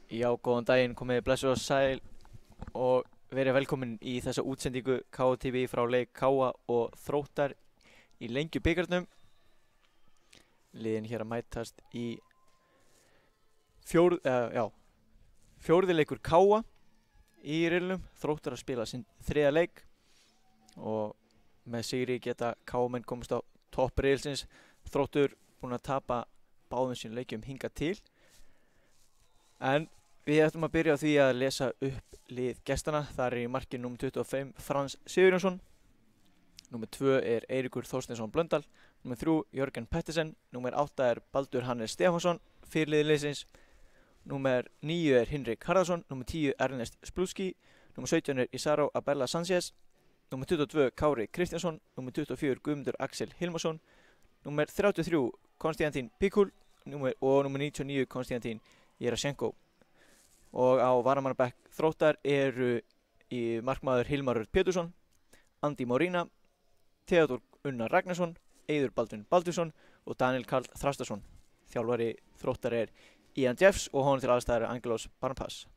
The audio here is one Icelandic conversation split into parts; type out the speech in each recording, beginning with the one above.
Já, góðan daginn, komið blessuð og sæl og verið velkomin í þessa útsendingu KTV frá leik Káa og Þróttar í Lengjubikarnum. Liðin hér að mætast í fjórði leikur Káa í riðlinum. Þróttar að spila sinn þriðja leik og með sigri geta Káamenn komist á topp riðilsins. Þróttur búinn að tapa báðum sínum leikjum hingað til. En við ætlum að byrja á því að lesa upp lið gestana. Þar í markinu númer 25 Frans Sigurjónsson, númer 2 er Eiríkur Þorsteinsson Blöndal, númer 3 Jörgen Pettersen, númer 8 er Baldur Hannes Stefánsson, fyrirliði liðsins, númer 9 er Hinrik Harðarsson, númer 10 Ernest Splúski, númer 17 er Isaro Abella Sanchez, númer 22 Kári Kristjánsson, númer 24 Guðmundur Axel Hilmarsson, númer 33 Konstantín Pikul og númer 99 Konstantín Jerashenko. Og á varamannabekk Þróttar eru í markmaður Hilmar Örn Pétursson, Andi Morína, Theodór Unnar Ragnarsson, Eiður Baldvin Baldursson og Daniel Karl Þrastarsson. Þjálfari Þróttar er Ian Jeffs og honum til aðstæðar er Angelos Barnpass.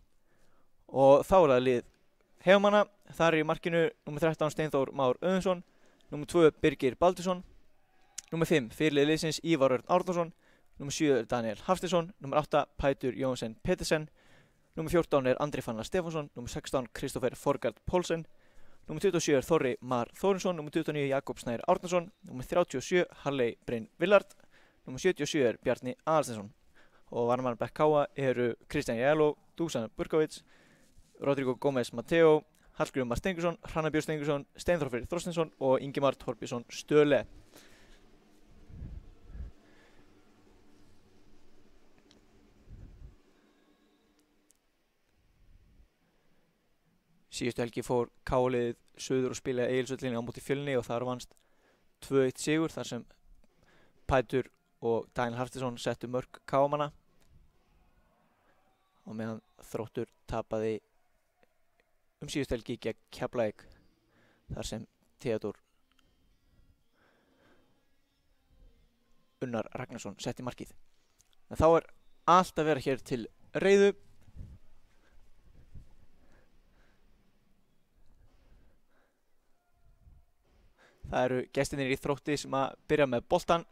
Og þá er það lið heimamanna. Þar er í markinu númer 13 Steinþór Már Auðunsson, númer 2 Birgir Baldursson, númer 5 fyrirliði liðsins Ívar Örn Árnason, númer 7 Daniel Hafsteinsson, númer 8 Pætur Jóhansen Pettersen, númer 14 er Andri Fannar Stefánsson, númer 16 Kristoffer Forgard Poulsen, númer 27 er Þorri Mar Þórinsson, númer 29 Jakob Snær Árnason, númer 37 Halley Bryn Villard, númer 77 er Bjarni Aðalsteinsson. Og varamannabekk Káa eru Kristján Jæló, Dusan Burkovits, Rodrigo Gómez Mateo, Hallgrímur Mar Stengursson, Hrannar Björn Stengursson, Steinþór Freyr Þorsteinsson og Ingimar Thorbjörnsson Stöle. Síðustu helgi fór Káa-liðið suður og spilaði Egilsvöllinni á móti Fjölni og þar vannst 2-1 sigur þar sem Pætur og Daniel Hafsteinsson settu mörk Káamanna og meðan Þróttur tapaði síðustu helgi gegn Keflavík þar sem Theodór Unnar Ragnarsson setti markið. En þá er allt að vera hér til reiðu. Það eru gestirnir í Þrótti sem að byrja með boltan.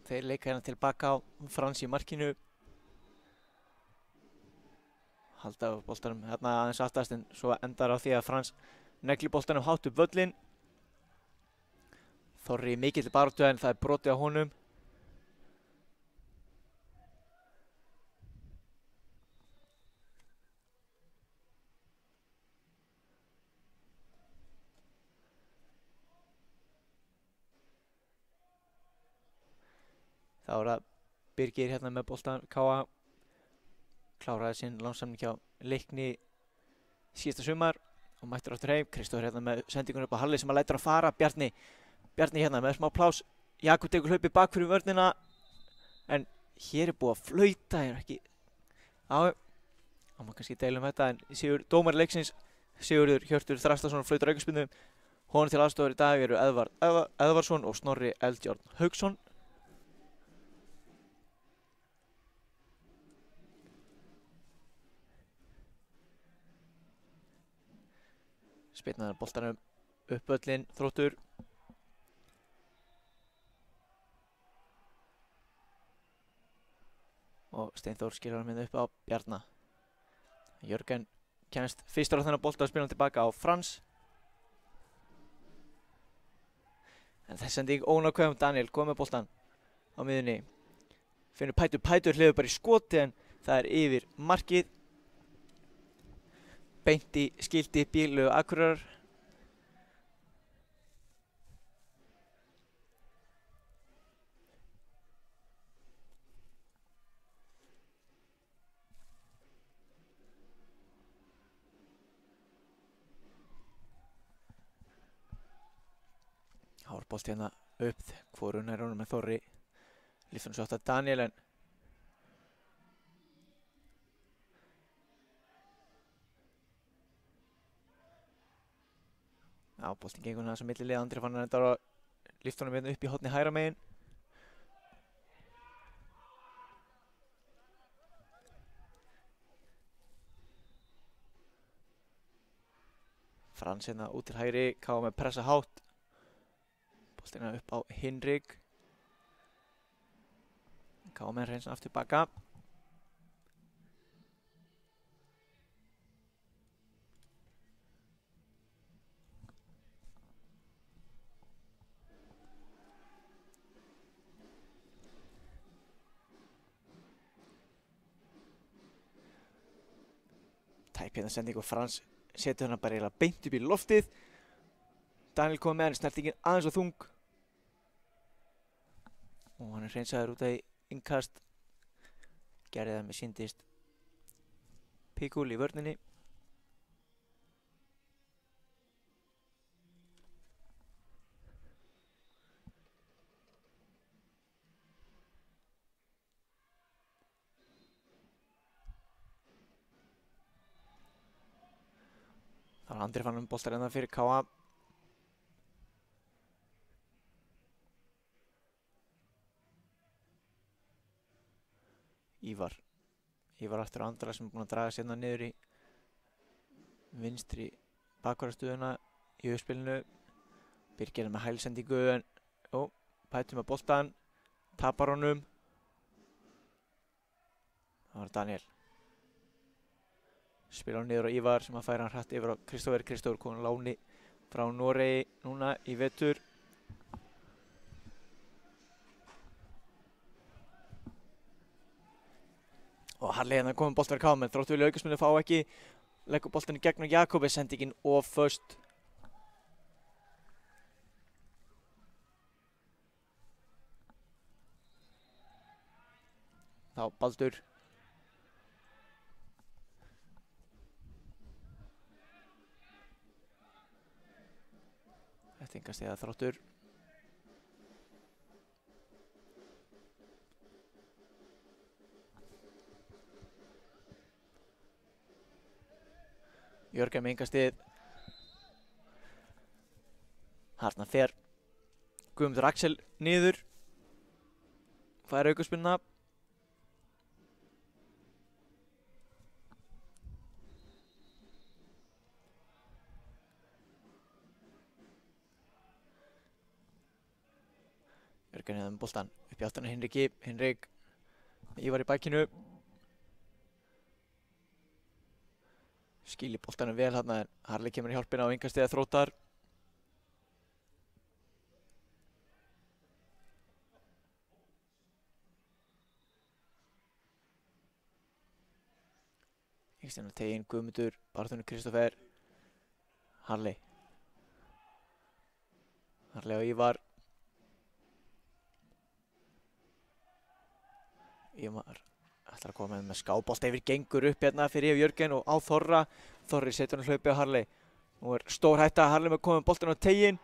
Þeir leika hérna tilbaka á Frans í markinu. Halda á boltanum hérna aðeins aftast en svo endar á því að Frans negli boltanum hátt upp völlinn. Þorri mikill baráttu en það er brotið á honum. Þá er það Birgir hérna með boltan. Káa kláraði sinn lánssamning hjá Leikni síðasta sumar og mættur aftur heim. Kristófur hérna með sendingun upp á Halli sem að lætur að fara. Bjarni hérna með smá plás. Jakob tekur hlaupi bak fyrir vörnina en hér er búið að flauta. Ekki á maður kannski deilum þetta en Sigur dómari leiksins Sigurður Hjörtur Þrastarsson flautar aukaspyrnu. Honum til aðstofar í dag eru Eðvarsson og Snorri Eldjárn Hauksson. Spyrnaði boltanum upp völlinn Þróttur. Og Steinþór skilur hann upp á Bjarna. Jörgen kemst fyrstur á þennan bolta og spila hann tilbaka á Frans. En þess sending ónákvæm. Daniel kom með boltan á miðunni. Finnur Pætur hleyfur bara í skoti en það er yfir markið. Beint í skilti Bílu Akureyrar. Hárbolt hérna upp. Hvorun er honum með Þorri Lyftur hann svo átt að Daniel en já, boltinn gengur hann aðeins á milli liða. Andri fann hann enda að lyfta honum hérna upp í horni hægra megin. Frans hérna út til hægri, KM með pressa hátt. Boltinn hérna upp á Hinrik. KM reyns hann aftur baka. Tæp hérna sending og Frans setur hann bara eiginlega beint upp í loftið. Daniel kom með hann, snertingin aðeins og þung. Og hann reynsaður út af innkast. Gerði það með síndist Pikul í vörninni. Það var Andri fann boltar hérna fyrir KA. Ívar aftur á Andra sem er búinn að draga sérna niður í vinstri bakvarðarstöðuna í uppspilinu. Birgir með hælsendingu en Pætur með boltan, tapar honum. Það var Daniel. Spila hann niður á Ívar sem að færa hann hratt yfir á Kristoffer. Kristoffer kom láni frá Noregi núna í vetur. Og Harley hérna komið boltar KM en þróttu vilja aukaspyrnu fá ekki. Leggur boltan í gegnum Jakobi, sendingin of föst. Þá Baldur. Þetta enga stiga þróttur. Jörgen með enga stig. Þarna fer Guðmundur Axel niður. Fær aukaspyrnuna. Jörgen hefði með boltan upp í áttina Hinriki. Hinrik Ívar í bakinu. Skýli boltanum vel þarna en Harley kemur í hjálpina á enga stiga Þróttar. Yngstina tegin Guðmundur, barðunum Kristoffer. Harley og Ívar. Ívar ætlar að koma með skábolt yfir, gengur upp hérna fyrir yfir Jörgen og á Þorra. Þorri setur hann hlaupi á Harley. Nú er stór hætta, Harley með komið boltan á tegin.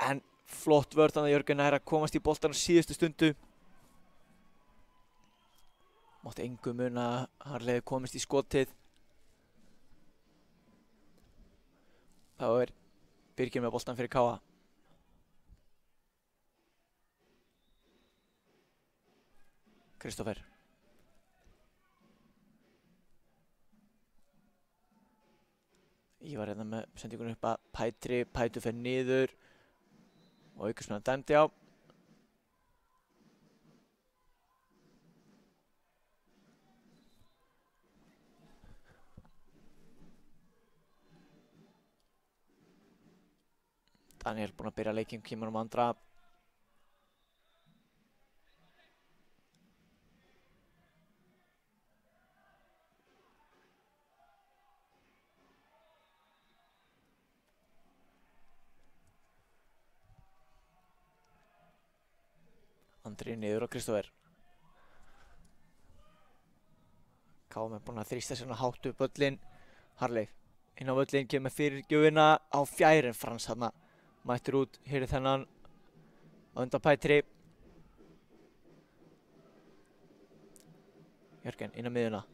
En flott vörð þannig að Jörgen er að komast í boltan á síðustu stundu. Mátti engu muna að Harley komist í skotið. Þá er Birgir með boltan fyrir KA. Kristoffer. Ívar hérna með sendingunum upp að Pætri. Pætur fer niður og aukaspyrna dæmdi á. Daniel búinn að byrja leikinn, kemur Andra. Andri niður á Kristoffer. KM er búinn að þrýsta sérna hátt upp völlinn. Harley inn á völlinn, kemur fyrirgjöfina á fjær en Frans þarna mættur út, hér þennan á undan Pætri. Jörgen inn á miðuna.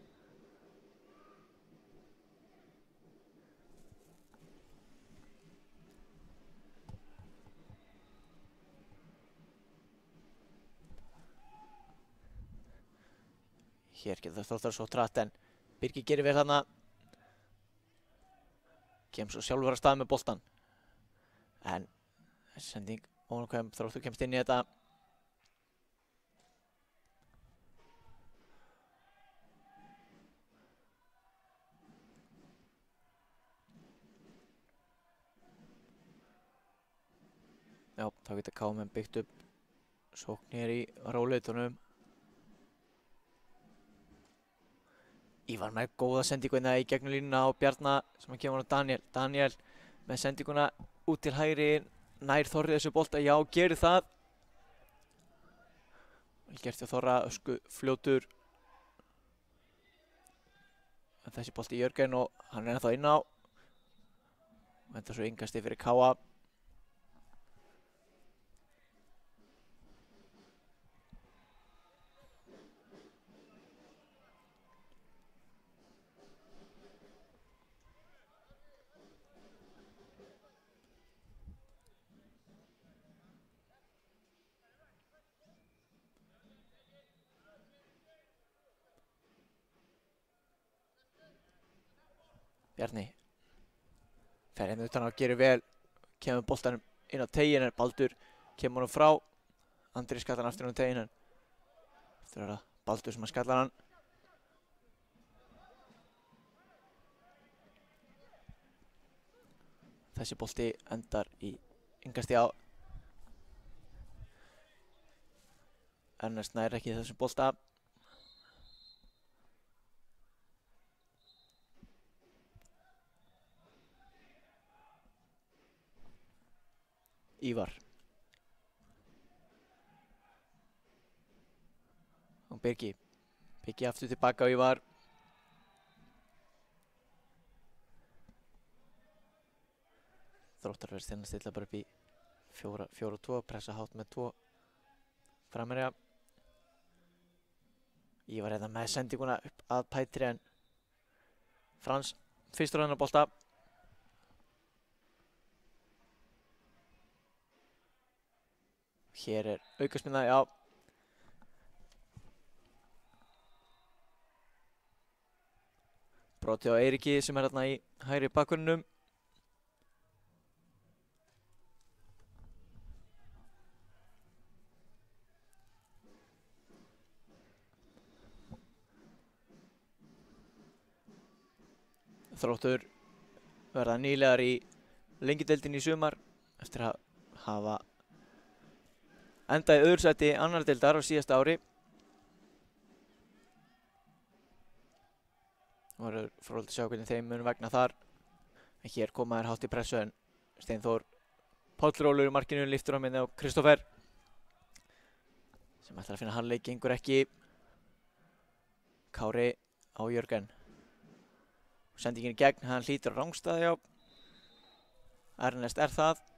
Hér getur Þróttarar svo tratt en Birgir gerir vel þarna. Kemur svo sjálfur að stað með boltan. En þessi sending ónákvæm, Þróttur kemst inn í þetta. Já, þá getur KM byggt upp sókn hér í róleitunum. Ívar með góða sendinguna í gegnum línuna á Bjarna sem að kemur á Daniel. Daniel með sendinguna út til hægri, nær Þorri þessu bolta, já, gerir það. Vel gert hjá Þorra, Ösku fljótur. Þessi bolti í Jörgen og hann er ennþá inn á. Þetta svo yngasti fyrir Káa. Bjarni fer hérna utan á, gerir vel, kemur boltanum inn á tegin, en Baldur kemur honum frá. Andri skallar hann aftur inn á tegin, en eftir að vera Baldur sem að skallar hann. Þessi bolti endar í yngasti á. Ernest nær ekki þessum bolta. Ívar. Og Birgi. Birgi aftur tilbaka á Ívar. Þróttar verðist hérna stilla bara upp í 4-2, pressa hátt með 2 framherja. Ívar hérna með sendinguna upp að Pætri, en Frans fyrstur á þennan bolta. Hér er aukaspyrna, já. Broti á Eiríki sem er hérna í hægri bakgrunninum. Þróttur verða nýlegar í Lengjudeildinni í sumar eftir að hafa endað í öðru sæti annar deildar á síðasta ári. Það verður fróðlegt að sjá hvernig þeim mun vegna þar. En hér koma þær hátt í pressu, en Steinþór Páll rólur í markinu, lyftur á minni á Kristoffer sem ætlar að finna harleik, gengur ekki. Kári á Jörgen. Sendingin í gegn, hann hlýtur á rangstæði á. Ernest er það.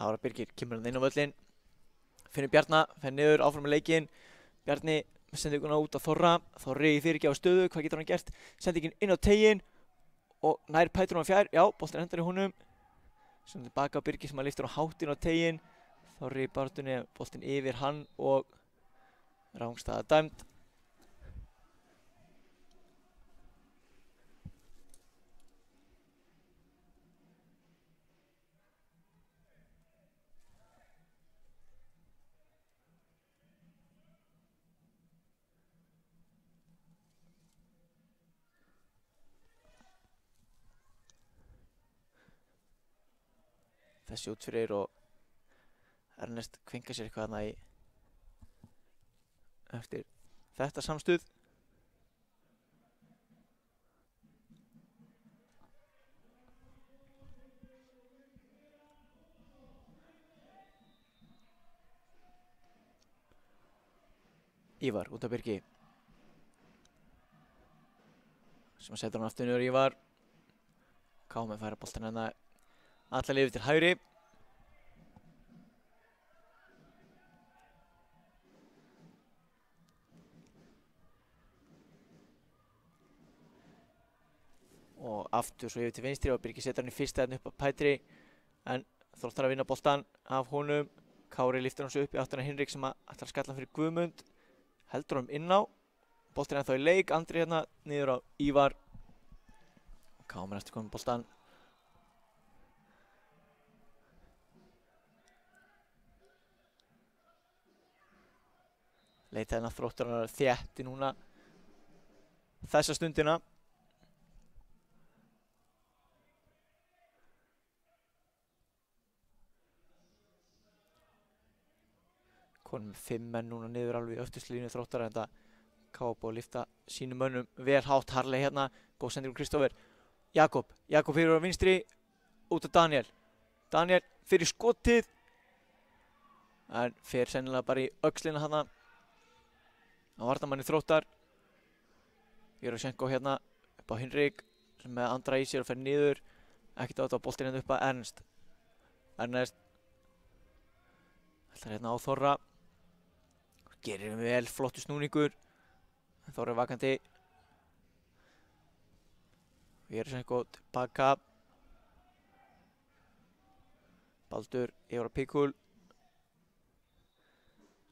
Ára Birgir kemur hann inn á völlinn, finnur Bjarna, fer niður, áfram með leikinn. Bjarni sendir ykkurna út á Þorra, Þorri í fyrirgjáfa stöðu, hvað getur hann gert? Sendingin inn á tegin og nær Pætur hann fjær, já, boltinn endar í honum. Sendir tilbaka á Birgir sem að lyftur á háttinn á tegin. Þorri í barðunni, boltinn yfir hann og rangstæða dæmd. Þessi út fyrir og Ernest kvingar sér eitthvað þarna í eftir þetta samstuð. Ívar út af byrgi. Sem setur hann aftur niður Ívar. KM færa boltan hérna alla liðið til hægri. Og aftur svo yfir til vinstri og Birgir setur hann í fyrsta hérna upp að Pætri. En Þróttar að vinna boltan af honum. Kári lyftir hann svo upp í áttina Hinrik sem ætlar að skalla fyrir Guðmund. Heldur hann inn á. Boltin ennþá í leik. Andri hérna niður á Ívar. KM eftir komin boltan. Leita hérna Þróttar að þétti núna þessa stundina. Konum með 5 menn núna niður alveg í öftuslínu Þróttar en þetta K.A. búið að lyfta sínum mönnum vel hátt. Harley hérna, góð sending Kristófer. Jakob fyrir á vinstri út af Daniel. Daniel fyrir skotið en fer sennilega bara í öxlina hana á varnarmanni Þróttar. Jörgenko hérna upp á Hinrik sem með Andra í sér og fer niður. Ekkert á þetta á boltinn hérna upp að Ernst. Ernest ætlar hérna á Þorra. Gerir vel flottu snúningur. Þorri vakandi. Jörgenko tilbaka. Baldur yfir á Pikul.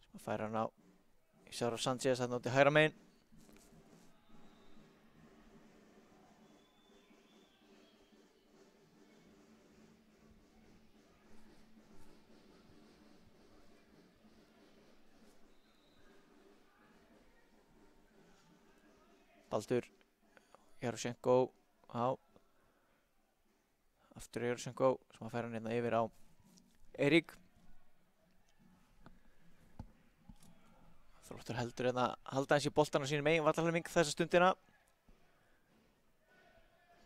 Sem færa hann á Isaro Sanchez hann átti hægra megin. Baldur Jaroshenko á aftur Jaroshenko sem að færa hann hérna yfir á Eirík. Þróttur heldur hérna halda eins í boltan á sínum eigin vallarhelming þessa stundina.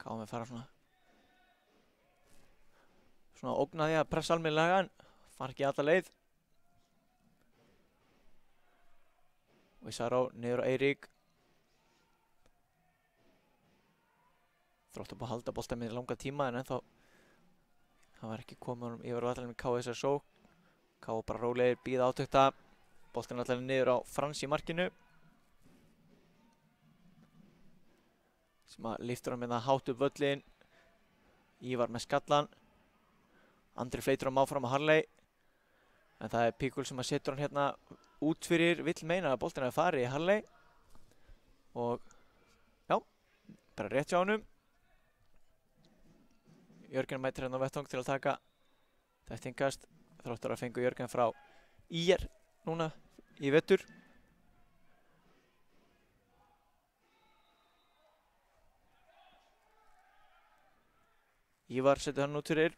KM fara svona ógnaði að pressa almennilega en fara ekki alla leið. Og Isaro niður á Eirík. Þróttur búið að halda boltan með langa tíma en ennþá það var ekki komið honum yfir vallarhelming K.A. þessari sókn. K.A. bara rólegir bíða átökta. Boltan allavega niður á Frans í markinu. Sem að lyftur hann með það hátt upp völlin. Ívar með skallan. Andri fleitur hann áfram á Harley. En það er Pikul sem að setur hann hérna út fyrir. Vill meina að boltin hafi farið í Harley. Og já, bara rétt hjá honum. Jörgen mætir hérna á vettvang til að taka þetta innkast. Þróttar að fengu Jörgen frá IR núna í vetur. Ívar setur hann út fyrir.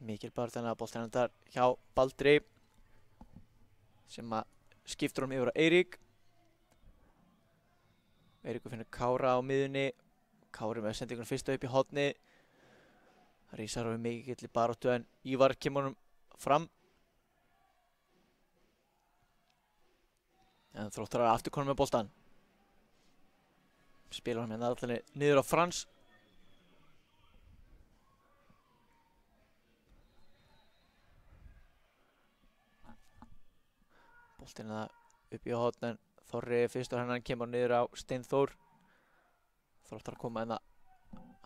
Mikil bara þannig að boltinn endar hjá Baldri sem að skiptur hann yfir á Eirík. Eiríkur finnur Kára á miðunni. Kári með sendingunum fyrsta upp í horni. Það rísar á mikill í baráttu en Ívar kemur honum fram. En Þróttar er aftur konum með boltan. Spilar hann með allir niður á Frans. Boltinn upp í horn en Þorri fyrstur hennan kemur niður á Steinþór. Þróttar að koma hérna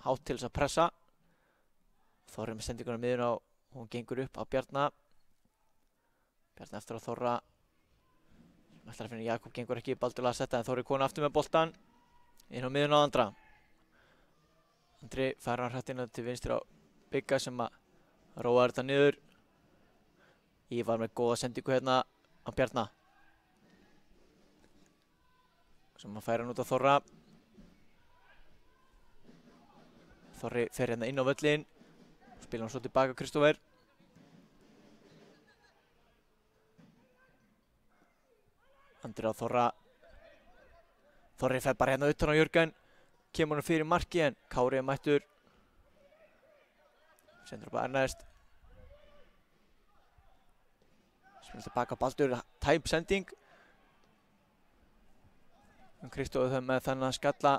hátt til þess að pressa. Þorri með sendingunum miður á, hún gengur upp á Bjarna. Bjarna eftir að Þorra. Ætlar að finna Jakob gengur ekki, Baldur laði að setja en Þorri konu aftur með boltan. Inn á miðun á Andra. Andri færa hann hrætt inn til vinstri á Bigga sem að róa þetta niður. Ívar með góða sendingu hérna á Bjarna. Sem að færa hann út á Þorra. Þorri fer hérna inn á völlin. Spila hann svo tilbaka Kristófer. Andri á Þorra. Þorri fer bara hérna utan á Jörgen. Kemur hann fyrir marki en Kári er mættur. Sendur upp að Ernest. Spila tilbaka Baldur. Tæp sending. Kristófer með þennan skalla.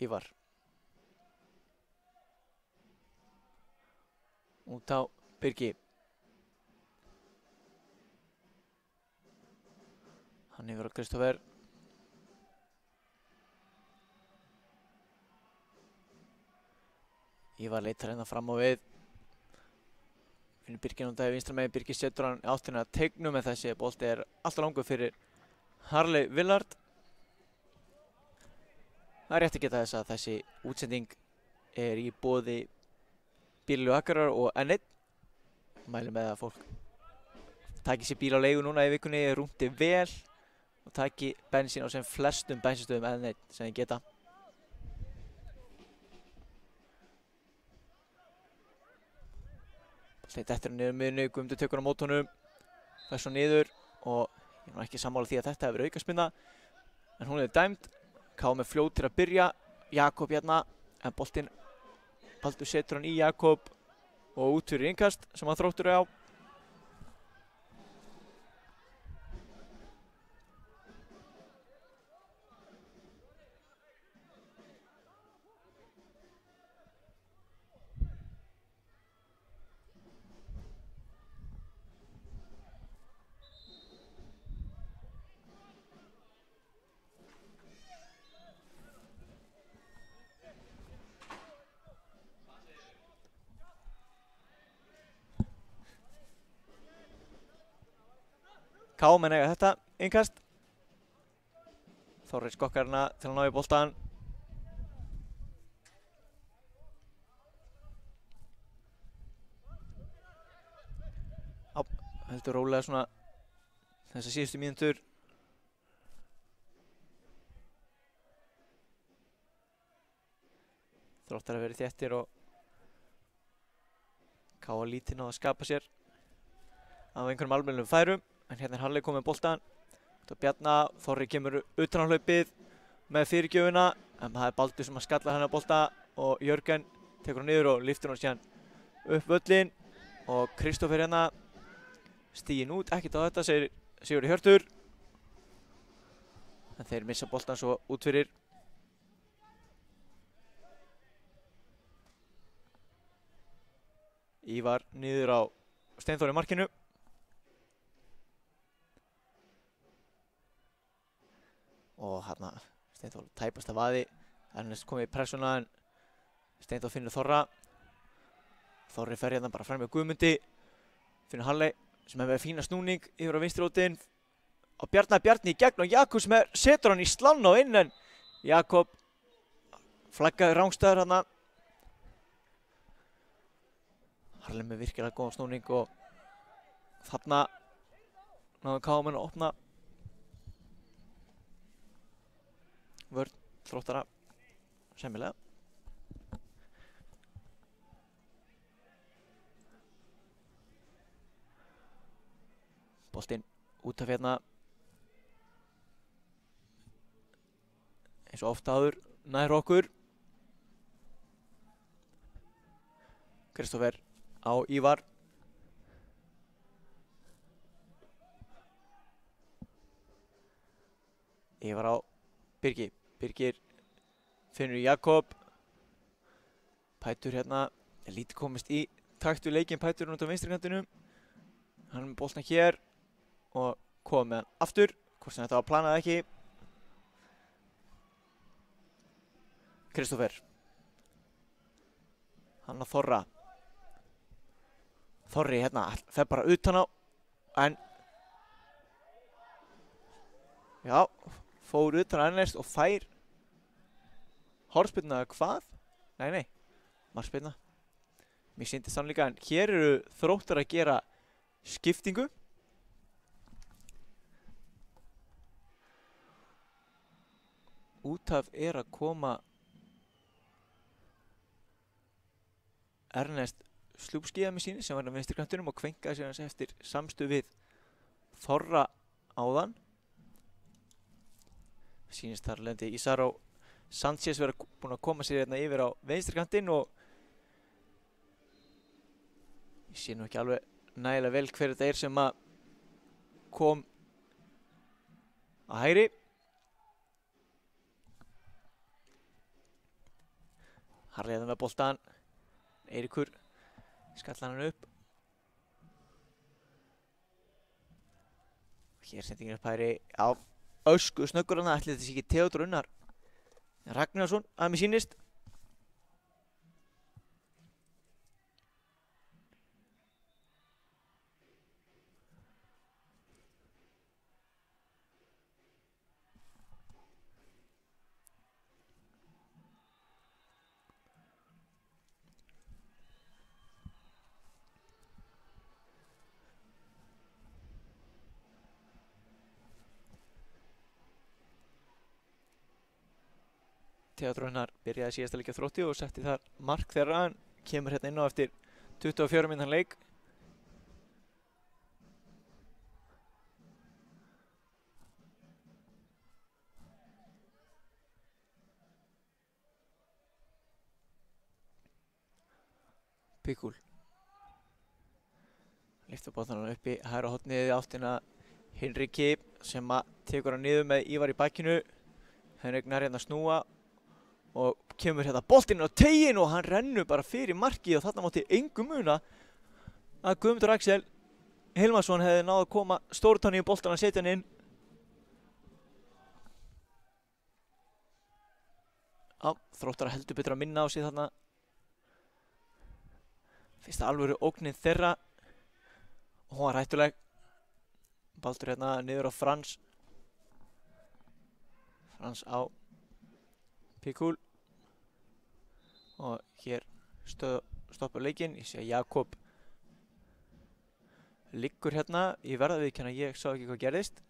Ívar. Út á Birgi. Hann yfir á Kristófer. Ívar leitar hérna fram á við. Finnur Birgi núndaði vinstra megin. Birgi setur hann áttina að teignum en þessi bolti er alltaf langur fyrir Harley Willard. Það er rétt að geta þess að þessi útsending er í boði Bílaliðu Akureyrar og N1. Mælum með að fólk taki sér bíl á leigu núna í vikunni, rúndi vel og taki bensín á sem flestum bensinstöðum N1 sem þið geta. Þetta er niður miðunni, Guðmundur tekur á mót honum, fær svo niður og ég er ekki sammála því að þetta hefur verið aukaspyrna en hún er dæmd. Ká með fljót til að byrja, Jakob hérna, en boltinn Baldur setur hann í Jakob og út fyrir innkast sem hann Þróttur á. Ká menn eiga þetta innkast. Þorri skokkar hana til að ná í boltan. Heldur rólega svona þessa síðustu mínútur. Þróttar að vera þéttir og Ká að lítið ná að skapa sér af einhverjum almennilegum færum. En hérna er Harley komið með boltan. Bjarna, Þorri kemur utan á hlaupið með fyrirgjöfuna. En það er Baldur sem að skalla hennar bolta og Jörgen tekur hann niður og lyftir hann síðan upp völlin. Og Kristófer hérna stíginn út, ekkert á þetta, segir Sigurður Hjörtur. En þeir missa boltan svo út fyrir. Ívar niður á Steinþór í markinu. Og hérna Steinþór tæpast af vaði. Ernest komið í pressuna en Steinþór finnur Þorra. Þorri fer hérna bara fram með Guðmundi. Finnur Harley sem hefur með fína snúning yfir á vinstrirótin. Og Bjarni í gegn og Jakob sem setur hann í slann á inn en Jakob flaggaði rángstæður hérna. Harley með virkilega góðan snúning og þarna náðu Káamenn að opna vörn Þróttara semmilega. Boltinn út af hérna eins og oft áður nær okkur. Kristófer á Ívar. Ívar á Birgi. Birgir finnur Jakob. Pætur hérna er lítið komist í takt við leikinn. Pætur út á vinstri kantinum. Hann er með boltana hér og kom með hann aftur, hvort sem þetta var planað ekki. Kristoffer. Hann að Þorra. Þorri hérna, fer bara utan á, en já, fór utan á Ernest og fær hornspyrnu eða hvað? Nei, markspyrna. Mér sýndist hann líka, en hér eru Þróttar að gera skiptingu. Út af er að koma Ernest Slúbskiða með síni sem var á vinstri kantinum og kvenkaði sér hans eftir samstuð við Þorra áðan. Sýnist þar lendi Ísaró Sanchez vera búinn að koma sér hérna yfir á vinstri kantinn og ég sé nú ekki alveg nægilega vel hver þetta er sem að kom að hægri. Harriða með boltan. Eiríkur skallar hann upp. Hér sendingin upp hægri á ösku snöggur hann. Ætli þetta sé ekki Theodór Unnar Ragnarsson að mér sýnist. Theodór Unnar byrjaði síðasta leik á Þrótti og setti þar mark þeirra. Hann kemur hérna inn á eftir 24 mínútna leik. Pikul lyftir boltanum upp í hægra hornið í áttina Hinriki sem að tekur hann niður með Ívar í bakinu. Henrik nær hérna að snúa og kemur hérna boltinn á teiginn og hann rennur bara fyrir markið og þarna mátti engum muna að Guðmundur Axel Hilmarsson hefði náð að koma stórtanni í boltan að setja hann inn. Já, Þróttar heldur betur að minna á sig þarna. Fyrsta alvöru ógnin þeirra og hún var hættuleg. Baldur hérna niður á Frans. Frans á Pikul og hér stoppar leikinn. Ég sé að Jakob liggur hérna. Ég verða að viðurkenna að ég sá ekki hvað gerðist.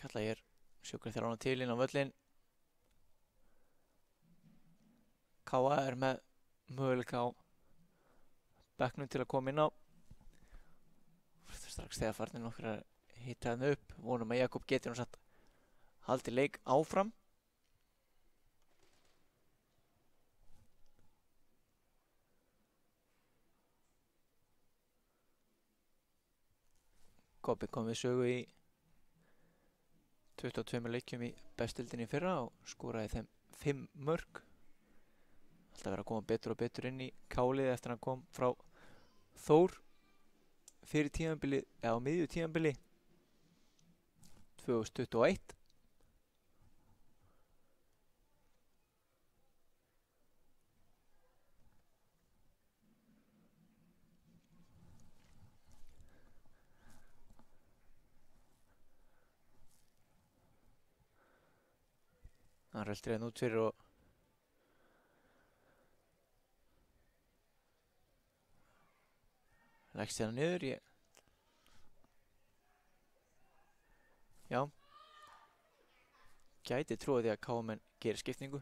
Kalla hér sjúkraþjálfarana til inn á völlinn. Káa er með möguleika á bekknum til að koma inn á. Strax þegar farnir nokkur að hitta hann upp. Vonum að Jakob geti nú satt haldið leik áfram. Kobbi kom við sögu í 22 leikjum í bestildinni í fyrra og skoraði þeim 5 mörk. Alltaf verið að koma betur og betur inn í kálið eftir að hann kom frá Þór fyrir tímabili, eða á miðju tímabili 2021. Hann röltir hérna út fyrir og leggst hérna niður. Já, gæti trúið því að KM gerir skiptingu.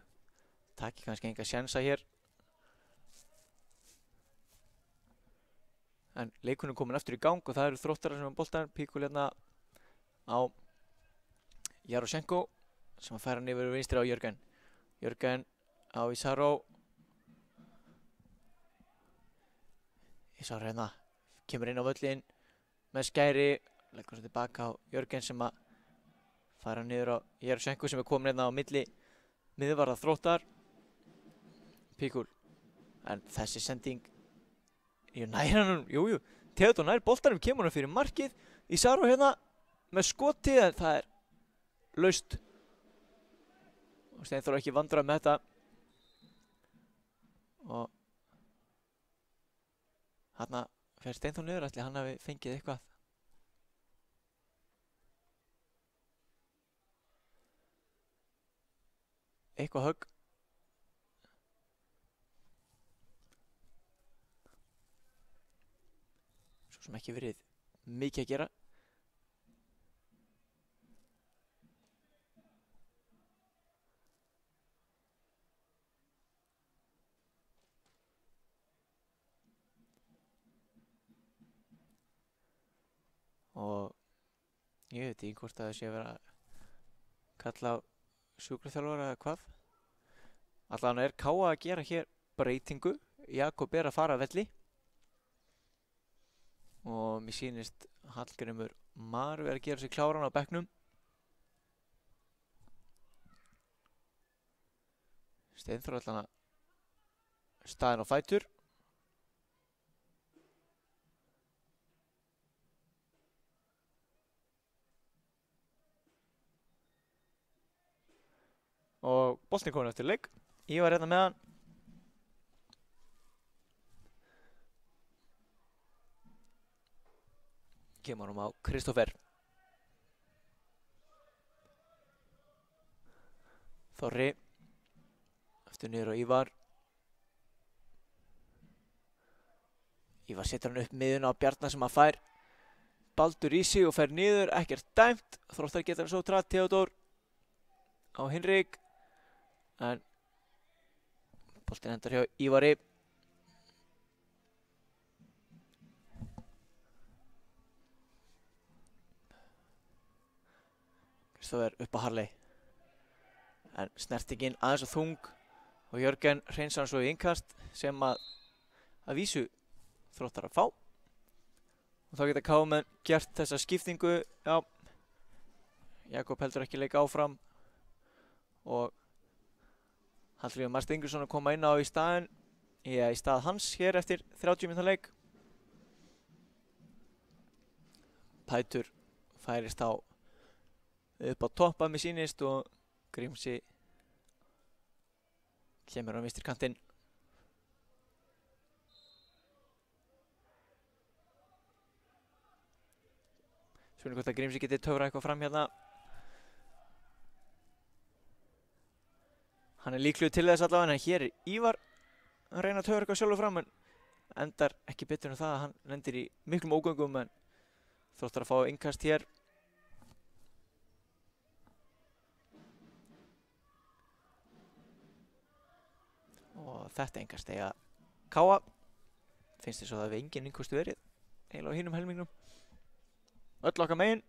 Taki kannski enga sjensa hér. En leikunum komin aftur í gang og það eru Þróttarar sem er boltan. Pikul hérna á Jaroshenko sem að færa hann yfir vinstri á Jörgen. Jörgen á Ísaró. Ísaró hérna kemur inn á völlinn með skæri leggur svo tilbaka á Jörgen sem að fara niður á Jerusenko sem komin hérna á milli miðvarða Þróttar. Píkul, en þessi sending nær hann, jú, Theodor nær boltanum, kemur hann fyrir markið. Ísaró hérna með skoti en það laust og Steinþór ekki vandrað með þetta og þarna fer Steinþór niður, ætli hann hafi fengið eitthvað högg. Svo sem ekki verið mikið að gera. Og ég veit ekki hvort að það sé að vera að kalla á sjúkraþjálfara eða hvað. Allan er Káa að gera hér breytingu. Jakob er að fara að velli. Og mér sýnist Hallgrímur Mar verið að gera sig kláran á bekknum. Steinþór allan að staðinn á fætur. Og boltinn komin eftir leik. Ívar hérna með hann. Kemur hann á Kristoffer. Þorri. Eftir niður á Ívar. Ívar setur hann upp miðuna á Bjarna sem að fær baldur í sig og fær niður. Ekkert dæmt. Þróttar getur hann svo trætt. Theodor á Hinrik. En boltinn endar hjá Ívari. Kristoffer upp á Harley. En snertingin aðeins og þung og Jörgen hreinsar hann svo í innkast sem að vísu Þróttar að fá. Og þá geta Káamenn gert þessa skiptingu. Já, Jakob heldur ekki leik áfram og Hallgrímur Mar Steingrímsson að koma inn á í staðinn, í stað hans hér eftir 30 mínútna leik. Pætur færist á upp á toppa með sýnist og Grímsi kemur á vinstri kantinn. Spurning hvort að Grímsi geti töfrað eitthvað fram hérna. Hann er líklegur til þess allavega, en hér er Ívar að reyna að töfra eitthvað sjálfur fram, en endar ekki betur en það að hann lendir í miklum ógöngum, en Þróttar að fá innkast hér. Og þetta innkast eiga Káa. Finnst þess að það hefði engin innkostu verið eiginlega á hinum helmingnum. Öll okkar megin.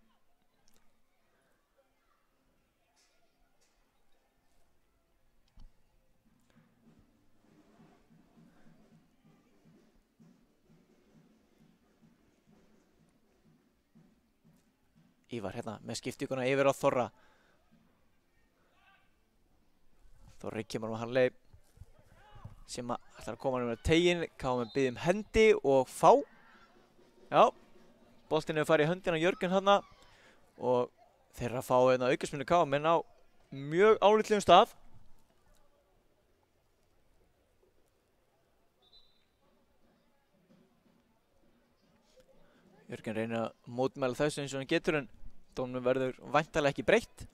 Ívar hérna með skiptinguna yfir á Þorra. Þorri kemur á Harley sem ætlar að koma hann með tegin. Káamenn biðja hendi og fá. Já, boltinn hefur farið í höndina á Jörgen þarna og þeir að fá hérna aukaspyrnu Káamenn á mjög álitlegum stað. Jörgen reynir að mótmæla þessu eins og hann getur, en dómnum verður væntanlega ekki breytt.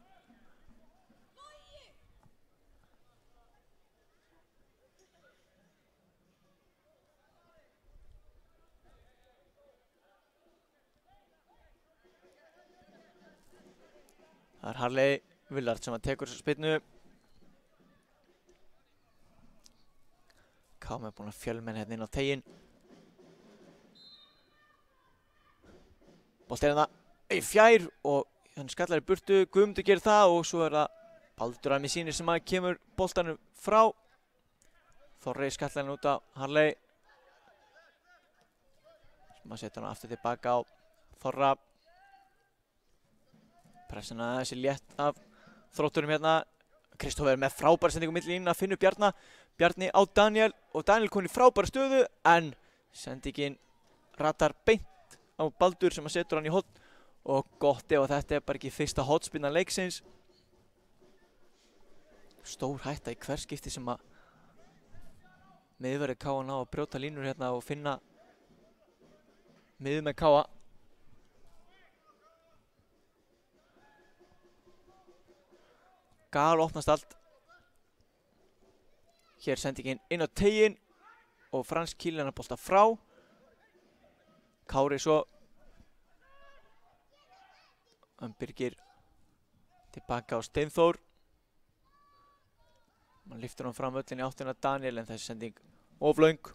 Það er Harley Villard sem að tekur þessu spyrnu. Káamenn búinn að fjölmenn hérna inn á tegin. Boltinn hérna í fjær og hann skallar í burtu. Guðmundur gerir það og svo er það Baldur að Missini sem að kemur boltanum frá. Þorri skallar hann út á Harley sem að setja hann aftur tilbaka á Þorra. Pressina þessi létt af Þrótturum hérna. Kristófer með frábæra sendingu milli línuna, finnur Bjarni á Daniel og Daniel kominn í frábæra stöðu en sendingin ratar beint á Baldur sem setur hann í horn og gott ef þetta bara ekki fyrsta hornspyrna leiksins. Stór hætta í hver skipti sem að miðverðir K.A. ná að brjóta línur hérna og finna miður með K.A. Gal opnast allt. Hér sendingin inn á teiginn og Frans kýlir hann að bolta frá. Kári svo hann byrgir tilbaka á Steinþór. Man lyftur hann fram öllin í áttina Daniel en þessi sending of löng.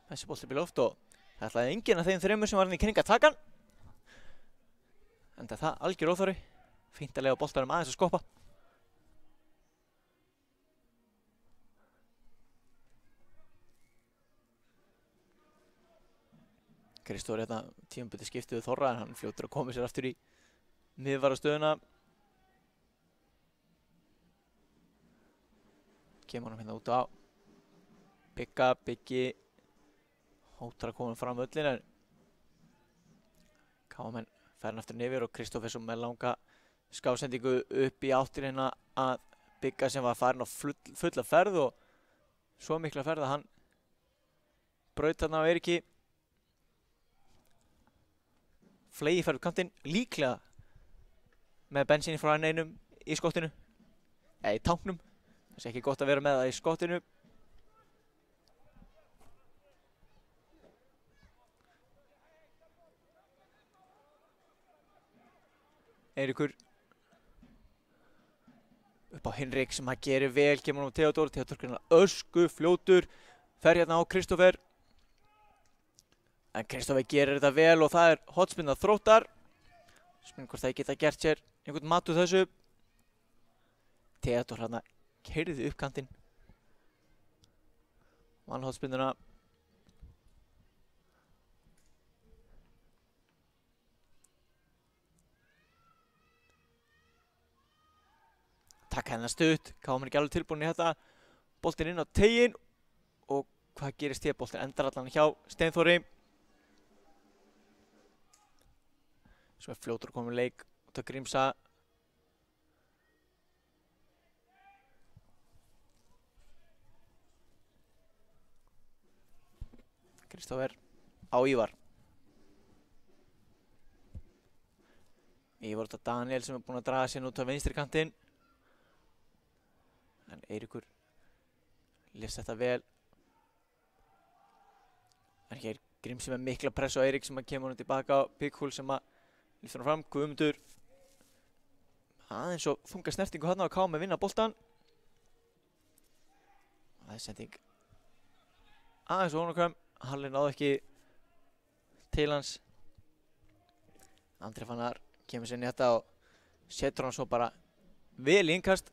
Þessi bolti upp í loft og það ætlaði enginn af þeim þremur sem var hann í kring að taka hann. Enda það algjör óþarfi. Fínt að lega boltanum aðeins að skoppa. Kristófer hérna tímabundið skiptið við Þorra en hann fljótur að koma sér aftur í miðvarastöðuna. Kemur hann hérna út á Biggi hóttar að koma fram öllin en K.A. fer hann aftur nefir og Kristófer svo með langa skásendingu upp í áttina að Bigga sem var farin á fulla ferð og svo mikla ferð að hann braut þarna á Eiríki. Flegi ferð kantinn líklega með bensíni frá hann einum í skottinu eða í tanknum. Það sé ekki gott að vera með það í skottinu. Eiríkur upp á Hinrik sem að gerir vel, kemur hann á Theodór hérna ösku fljótur, fer hérna á Kristófer en Kristófer gerir þetta vel og það hornspyrna Þróttar. Spurning hvort það geta gert sér einhvern mat úr þessu. Theodór hérna keyrði upp kantinn, vann hornspyrnuna. Takk hennar stutt, K.A. ekki alveg tilbúin í þetta. Boltinn inn á teiginn og hvað gerist hér? Boltinn endar allan hjá Steinþóri. Svo fljótur að koma í leik út af Grímsa. Kristófer á Ívar. Ívar út af Daniel sem búinn að draga sér út af vinstri kantinn. En Eiríkur les þetta vel. En hér Grímsi með mikla press á Eirík sem að kemur hann tilbaka á Bigghúl sem að lyftur hann fram. Guðmundur aðeins og þunga snertingu hann á K.A. með vinna boltan. Það er sending aðeins og honum. Halli náði ekki til hans. Andri Fannar kemur sér inn í þetta og setur hann svo bara vel í innkast.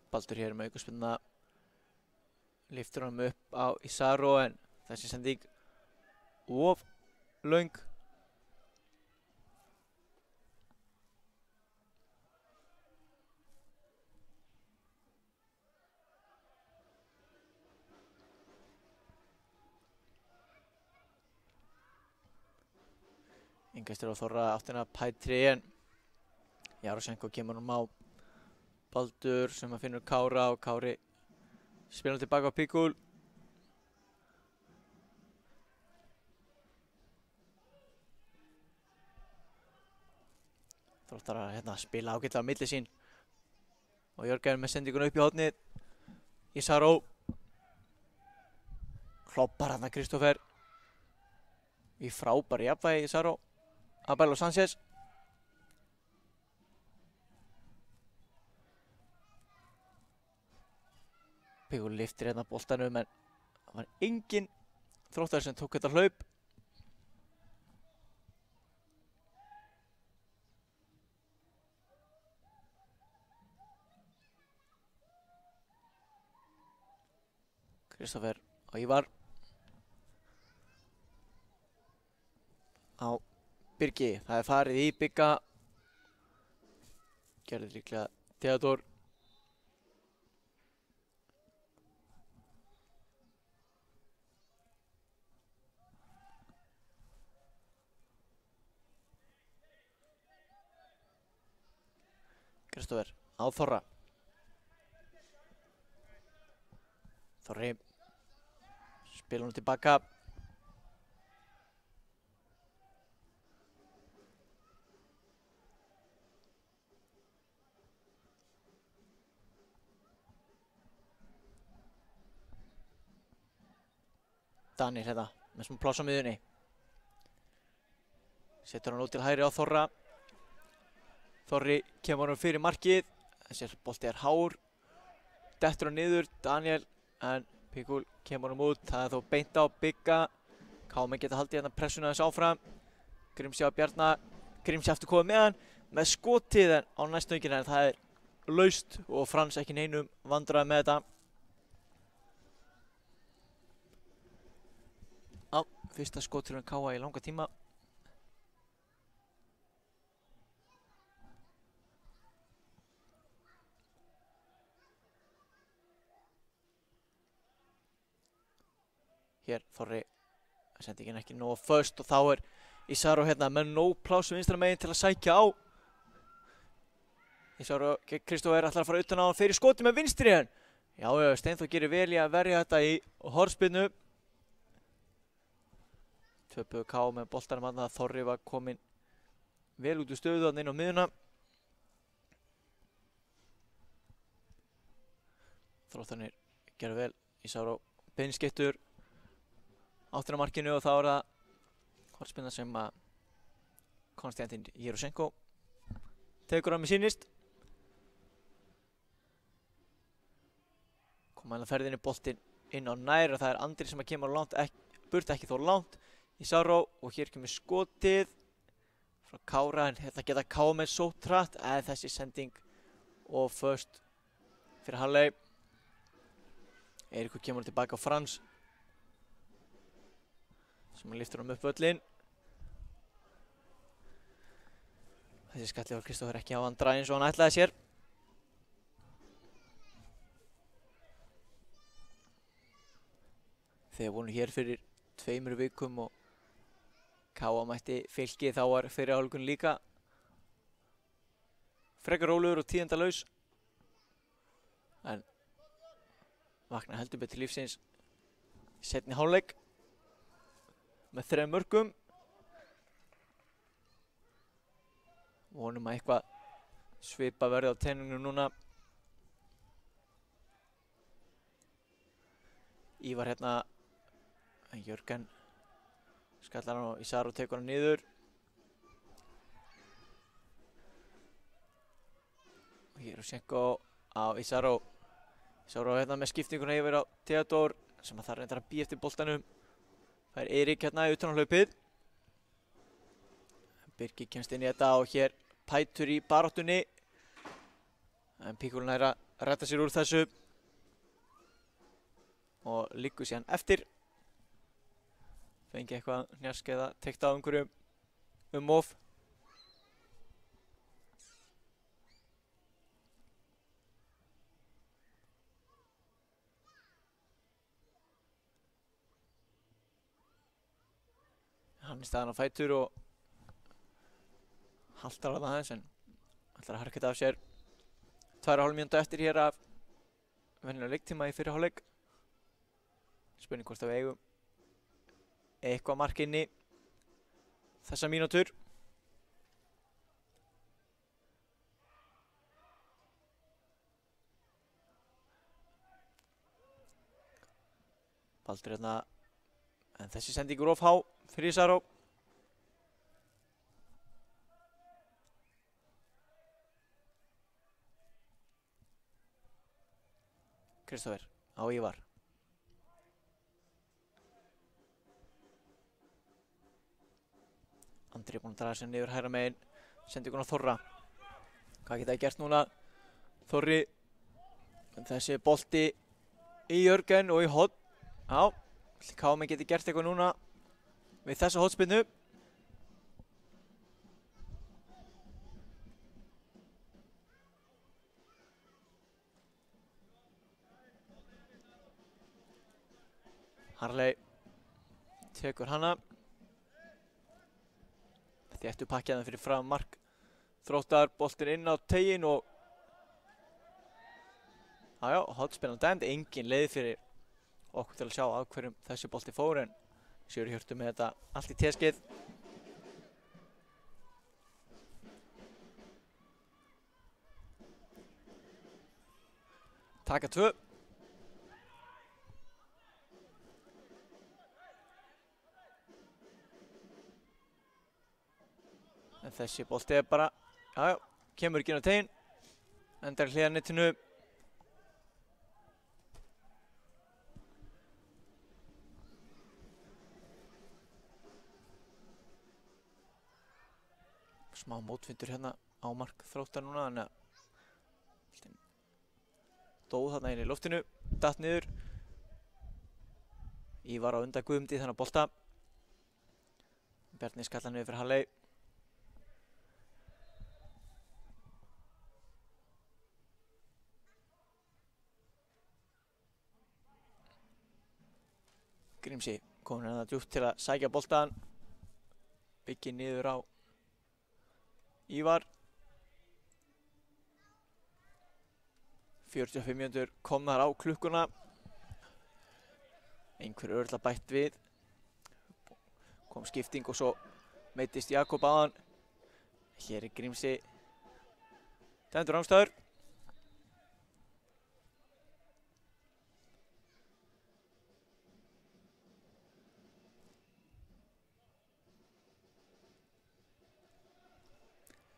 Baldur hér með aukaspyrna, lyftur hann upp á Isaro en þessi sending of löng. Ingestur á Þorra áttina Pætri en Jarosenko kemur á Baldur sem að finnur Kára og Kári spilur tilbaka á Pikul. Þróttarar hérna spila ágætlega á milli sín og Jörgen með sendinguna upp í hornið. Isaró kloppar hérna Kristoffer í frábæri jafnvægi. Isaró, Abel og Sanchez. Pikul liftir hérna boltanum en það var engin Þróttarar sem tók þetta hlaup. Kristoffer og Ívar á Birgi. Það er farið í Bigga. Gerði líklega Theodor. Kristoffer á Þorra. Þorri spila hún tilbaka. Daniel hérna með smá pláss á miðjunni. Setur hann út til hægri á Þorra. Þorri kemur hann fyrir markið. Þessi bolti er hár. Dettur hann niður. Daniel en Pikul kemur hann út. Það er þó beint á Bigga. Kámen geta haldið hérna pressuna þess áfram. Grímsi á Bjarna. Grímsi aftur komið með hann. Með skotið en á næstöngina en það er laust og Frans ekki neinum vandræði með þetta. Fyrsta skotturinn Káa í langa tíma. Hér Þorri sendingin ekki nóg först og þá er Isaró hérna með nóg pláss vinstra megin til að sækja á. Isaró Kristoffer ætlar að fara utan á hann fyrir skoti með vinstri en já, Steinþór gerir vel í að verja þetta í hornspyrnu. Töpuðu Káa með boltanum að Þorri var kominn vel út úr stöðu inn á miðuna. Þróttarnir gerðu vel. Isaró beinskeyttur áttina markinu og þá er það hornspyrna sem að Konstantin Jarosenko tekur á með sínist. Koma hérna ferðinni boltinn inn á nær og það er Andri sem að kemur langt, burt ekki þó langt. Isaró og hér kemur skotið frá Kára en þetta geta Káa með sótt hratt eða þessi sending og först fyrir Halley. Eiríkur kemur tilbaka á Frans sem hann lyftur upp völlinn. Þessi skalli var Kristoffer ekki á hann draga eins og hann ætlaði sér. Þegar voru hér fyrir 2 vikum og Káa mætti Fylki þá var fyrir hálfleikurinn líka frekar rólegur og tíðindalaus en vakna heldur betur lífsins seinni hálfleik með 3 mörkum. Vonum að eitthvað svipa verði á teiningum núna. Ívar hérna Jörgen skallar hann og Isaró tekur hann niður. Og hér er Jarosenko á Isaró. Isaró hérna með skiptinguna yfir á Theodor sem að það reyndar að bíða eftir boltanum. Það er Eirík hérna utan á hlaupið. Birgir kemst inn í þetta og hér Pætur í baráttunni. En Pikul nær að rætta sér úr þessu og liggur síðan eftir. Fengi eitthvað njask eða tekt á einhverjum of. Hann er staðan á fætur og haltar þarna aðeins en ætlar að harka þetta af sér 2,5 mínútu eftir hér af venjulega leiktíma í fyrri hálfleik. Spurning hvort að við eigum eitthvað mark inn í þessa mínútur. Baldur hérna, en þessi sendingur of há fyrir Ísaró. Kristoffer á Ívar. Andri er búinn að draga sér niður hægra megin, sendingun á Þorra. Hvað geta ég gert núna? Þorri, þessi bolti í Jörgen og í horn. Já, KM geti gert eitthvað núna við þessa hornspyrnu. Harley tekur hana. Þéttu pakkiðan fyrir fram mark Þróttar, boltinn inn á teiginn og jájá, hornspyrnan dæmd, engin leið fyrir okkur til að sjá af hverjum þessi bolti fór en Sigurður Hjörtur með þetta allt í teskið. Taka 2. En þessi bolti er bara, jájá, kemur ekki inn á teginn, endar hliðarnettinu. Smá mótvindur hérna á mark Þróttar núna, þannig að dóð þarna inn í loftinu, datt niður. Ívar á undan Guðmundi þannig að bolta. Bjarni skallar niður fyrir Halley. Grímsi komin hérna djúpt til að sækja boltan. Byggi niður á Ívar. 45 mínútur komnar á klukkuna. Einhver örugglega bætt við. Kom skipting og svo meiddist Jakob áðan. Hér er Grímsi dæmdur rangstæður.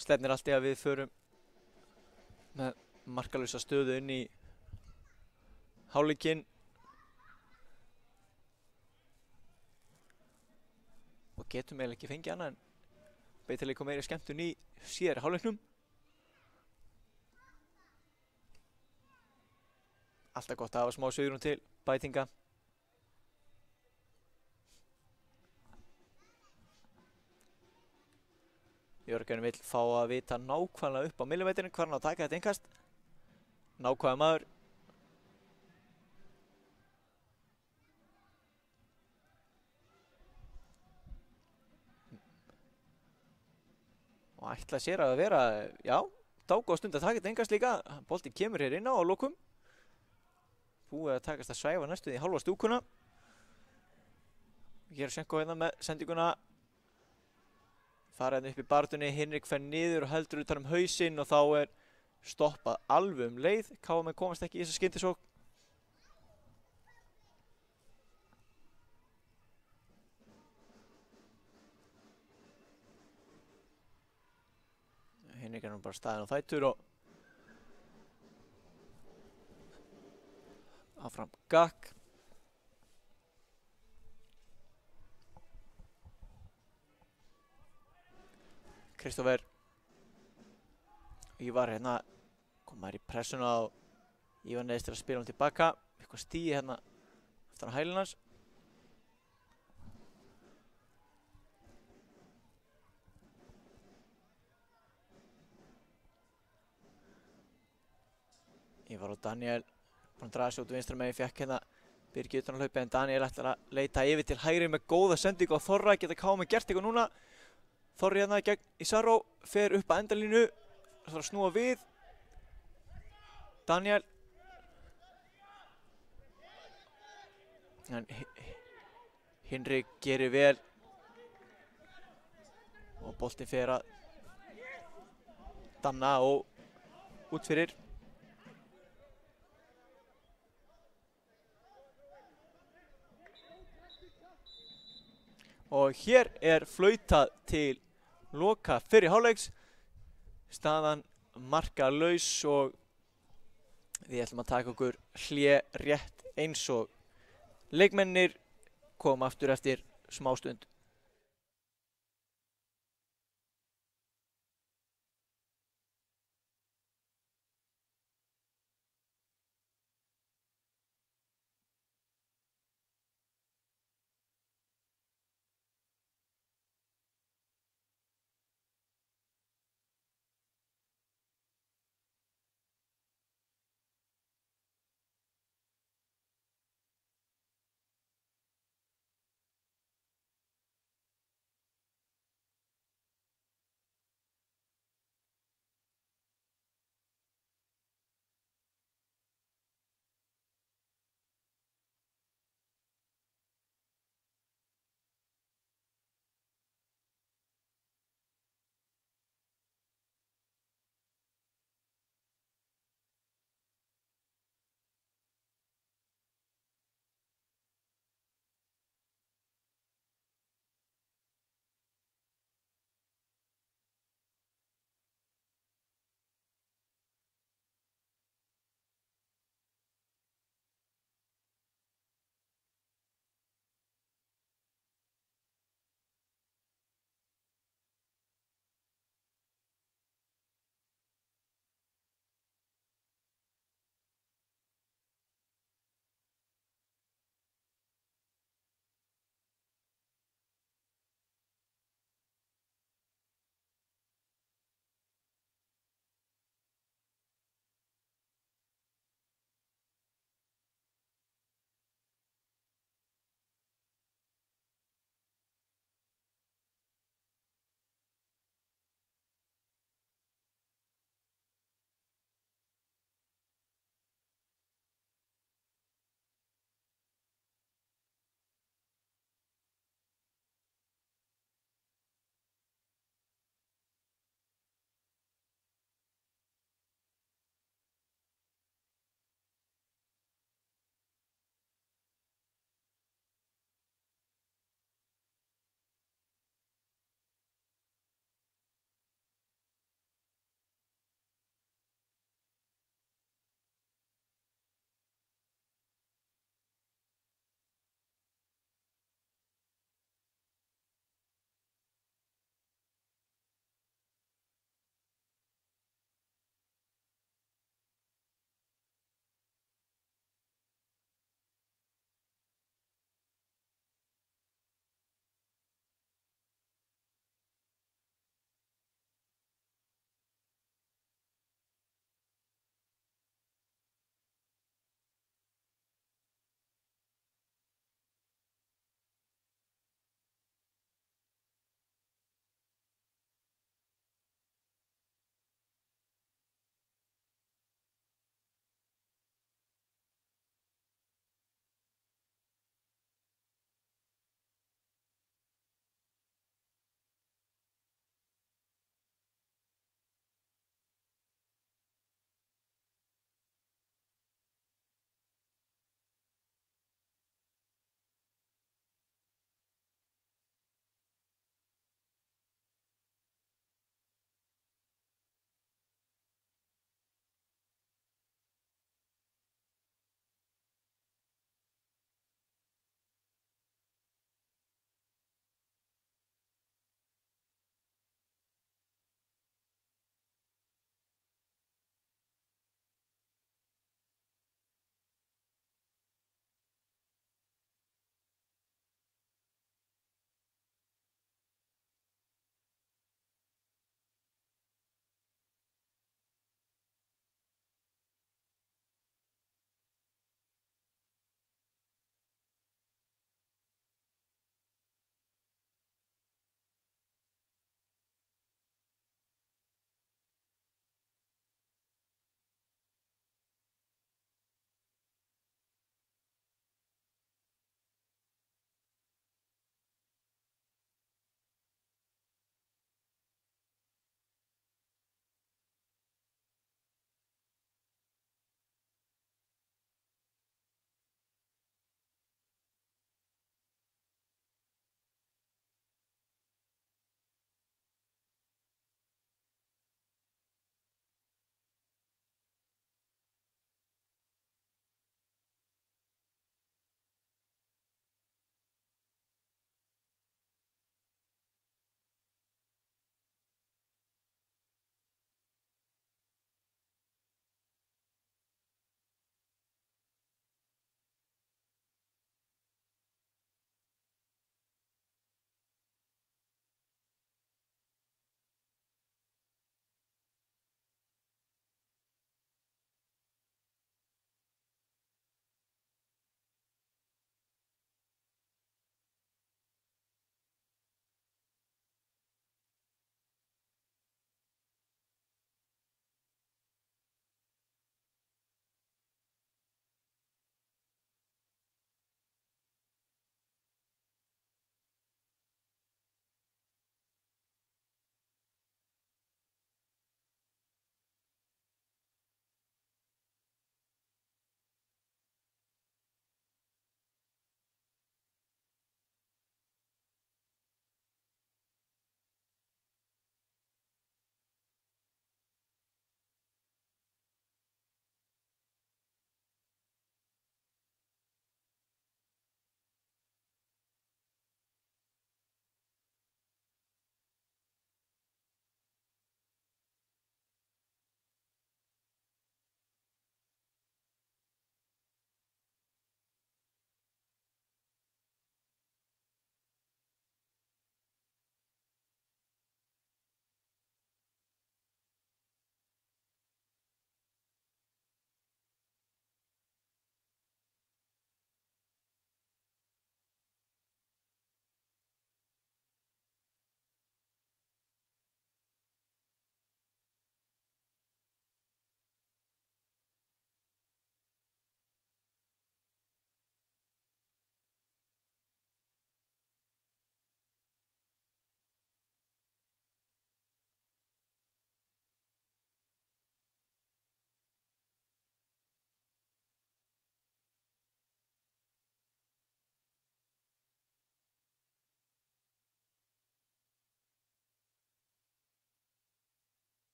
Stefnir allt í að við förum með markalausa stöðu inn í hálfleikinn og getum eiginlega ekki fengið annað en beitileik og meiri skemmtun í síðari hálfleiknum. Alltaf gott að hafa smá svigrúm til bætinga. Jörgen vill fá að vita nákvæmlega upp á millimetrinu hvar hann á að taka þetta innkast. Nákvæmlega maður. Og ætla sér að vera, já, dágóð stund að taka þetta innkast líka. Boltinn kemur hér inn á lokum. Búið að takast að svæfa næstuð í hálfa stúkuna. Hér er Senko hérna með sendinguna. Fara hérna upp í barðunni, Hinrik fer niður og heldur utan hausinn og þá er stoppað alveg leið. KM komast ekki í þessa skyndisókn. Hinrik er nú bara staðinn á fætur og áfram gakk. Kristoffer Ívar hérna komar í pressuna og Ívar neðist til að spila tilbaka. Eitthvað stíi hérna eftir á hælinn hans. Ívar og Daniel búinn að draga sig út vinstra megin, fékk hérna Birgi utan að hlaupa en Daniel ætlar að leita yfir til hægri með góða sendingu á Þorra. Geta KM gert eitthvað núna? Þorri hérna gegn Isaró, fer upp að endalínu, þarf að snúa við. Daniel. En Hinrik gerir vel. Og boltinn fer að Danna og út fyrir. Og hér er flautað til loka fyrri hálfleiks. Staðan markalaus og við ætlum að taka okkur hlé rétt eins og leikmennir koma aftur eftir smástund.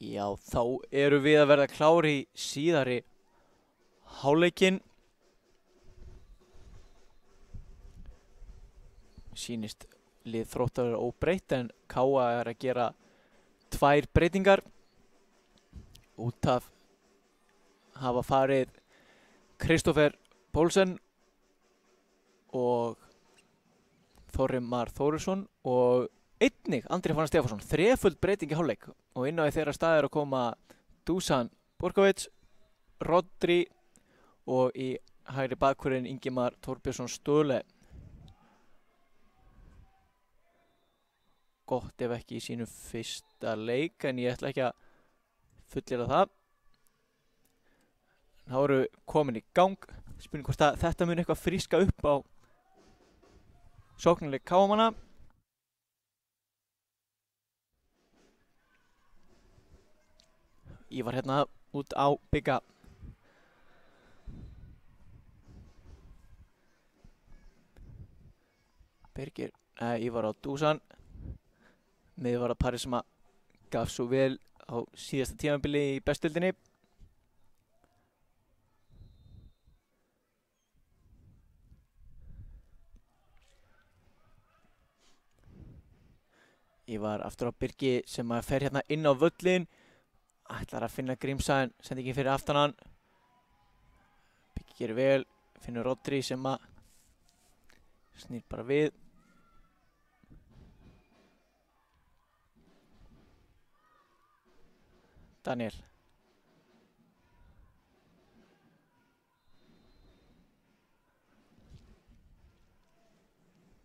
Já, þá eru við að verða klári í síðari hálfleikinn. Sýnist lið Þróttar vera óbreytt en Káa er að gera 2 breytingar út af hafa farið Kristoffer Poulsen og Þorri Mar Þórisson og einnig Andri Fannar Stefánsson. 3-föld breyting í hálfleik og inn á í þeirra stað er að koma Dusan Borkovic, Rodri og í hægri bakvörðin Ingimar Torbjörnsson Stöle. Gott ef ekki í sínu fyrsta leik en ég ætla ekki að fullyrða það. Þá eru komin í gang. Spurning hvort að þetta mun eitthvað fríska upp á sóknarleik Káamanna. Ívar hérna út á Bigga. Birgir, Ívar á Dusan. Miðvara pari sem að gaf svo vel á síðasta tímabili í bestdeildinni. Ívar aftur á Birgi sem að fer hérna inn á völlin. Ætlar að finna Grímsa en sendi ekki fyrir aftan hann. Birgi gerir vel, finnur Rodri sem að snýr bara við. Daniel.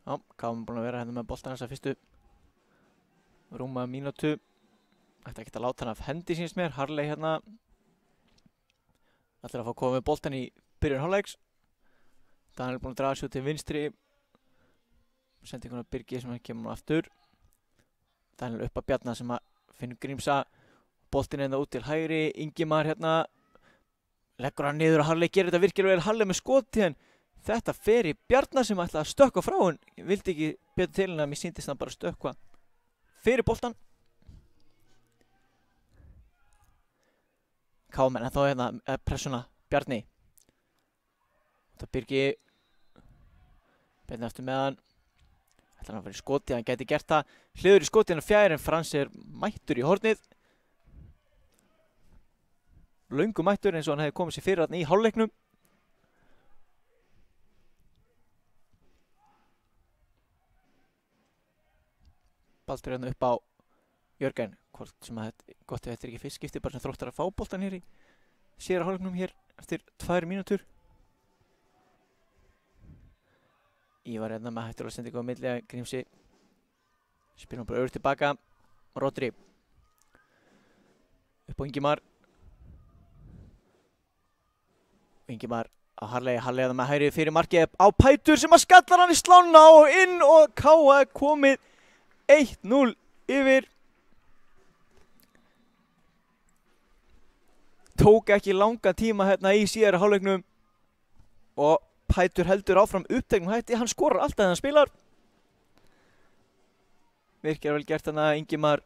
Já, Káum búin að vera hérna með boltan þessa fyrstu rúma mínútu. Ætti ekki að láta hann af hendi sínst mér. Harley hérna. Ætlar að fá að koma með boltan í byrjun hálfleiks. Daniel búin að draga sér til vinstri. Sendi einhvern veginn Birgi sem hann kemur nú aftur. Daniel upp að Bjarna sem að finnur Grímsa. Boltin enda út til hægri, Ingimar hérna leggur hann niður og Harley gerir þetta virkilega vel. Harley með skoti en þetta fer í Bjarna sem ætlaði að stökkva frá hann. Ég vildi ekki betur til hann að mér sýndist hann bara stökkva fyrir boltan. Kámen en þá hérna pressuna Bjarni. Þetta Birgi beina eftir með hann. Ætlar hann að vera í skoti, hann gæti gert það. Hliður í skoti en fjær en Frans er mættur í hornið. Löngu mættur eins og hann hefði komið sér fyrir þarna í hálfleiknum. Baldur hérna upp á Jörgen. Hvort sem að gott ef þetta er ekki fyrst skipti bara sem Þróttar að fá boltan hér í síðara hálfleiknum hér eftir 2 mínútur. Ívar hérna með hættur að senda ykkur á milli að Grímsi. Spilum bara öður tilbaka. Rodri. Upp á Ingimar. Ingimar á Harley að með hægri fyrir markið á Pætur sem að skallar hann í slána og inn og Káa er komið 1-0 yfir. Tók ekki langa tíma hérna í síðara hálfleiknum og Pætur heldur áfram uppteknum hætti. Hann skorar alltaf þegar hann spilar. Virkir vel gert hann að Ingimar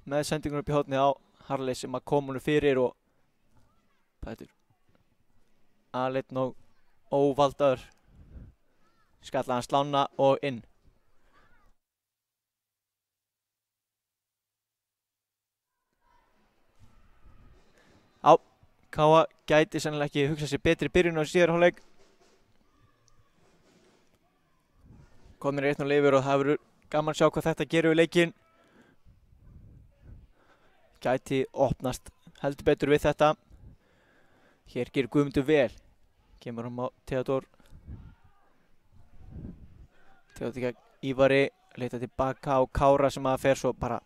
með sendingun upp í hornið á Harley sem að kom honum fyrir og Pætur aðleitn og óvaldaður skalla hann slána og inn. Á, Káa gæti sennilega ekki hugsað sér betri byrjun á síðari hálfleik. Komnir 1-0 yfir og það verður gaman að sjá hvað þetta gerir við leikinn. Gæti opnast heldur betur við þetta. Hér gerir Guðmundur vel. Kemur á Theodor. Theodor gegn Ívari. Leita tilbaka á Kára sem að fer svo bara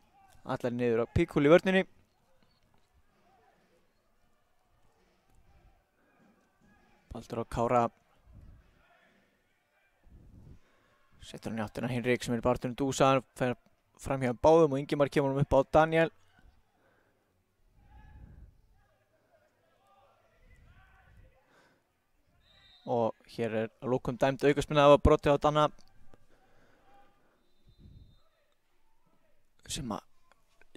allar niður á Píkúl í vörninni. Baldur á Kára. Setur hann í áttina Hinrik sem er í barðunum Dusan. Fer fram hjá báðum og Ingimar kemur hann upp á Daniel. Og hér er að lokum dæmd aukaspyrna af að brotið á Danna sem að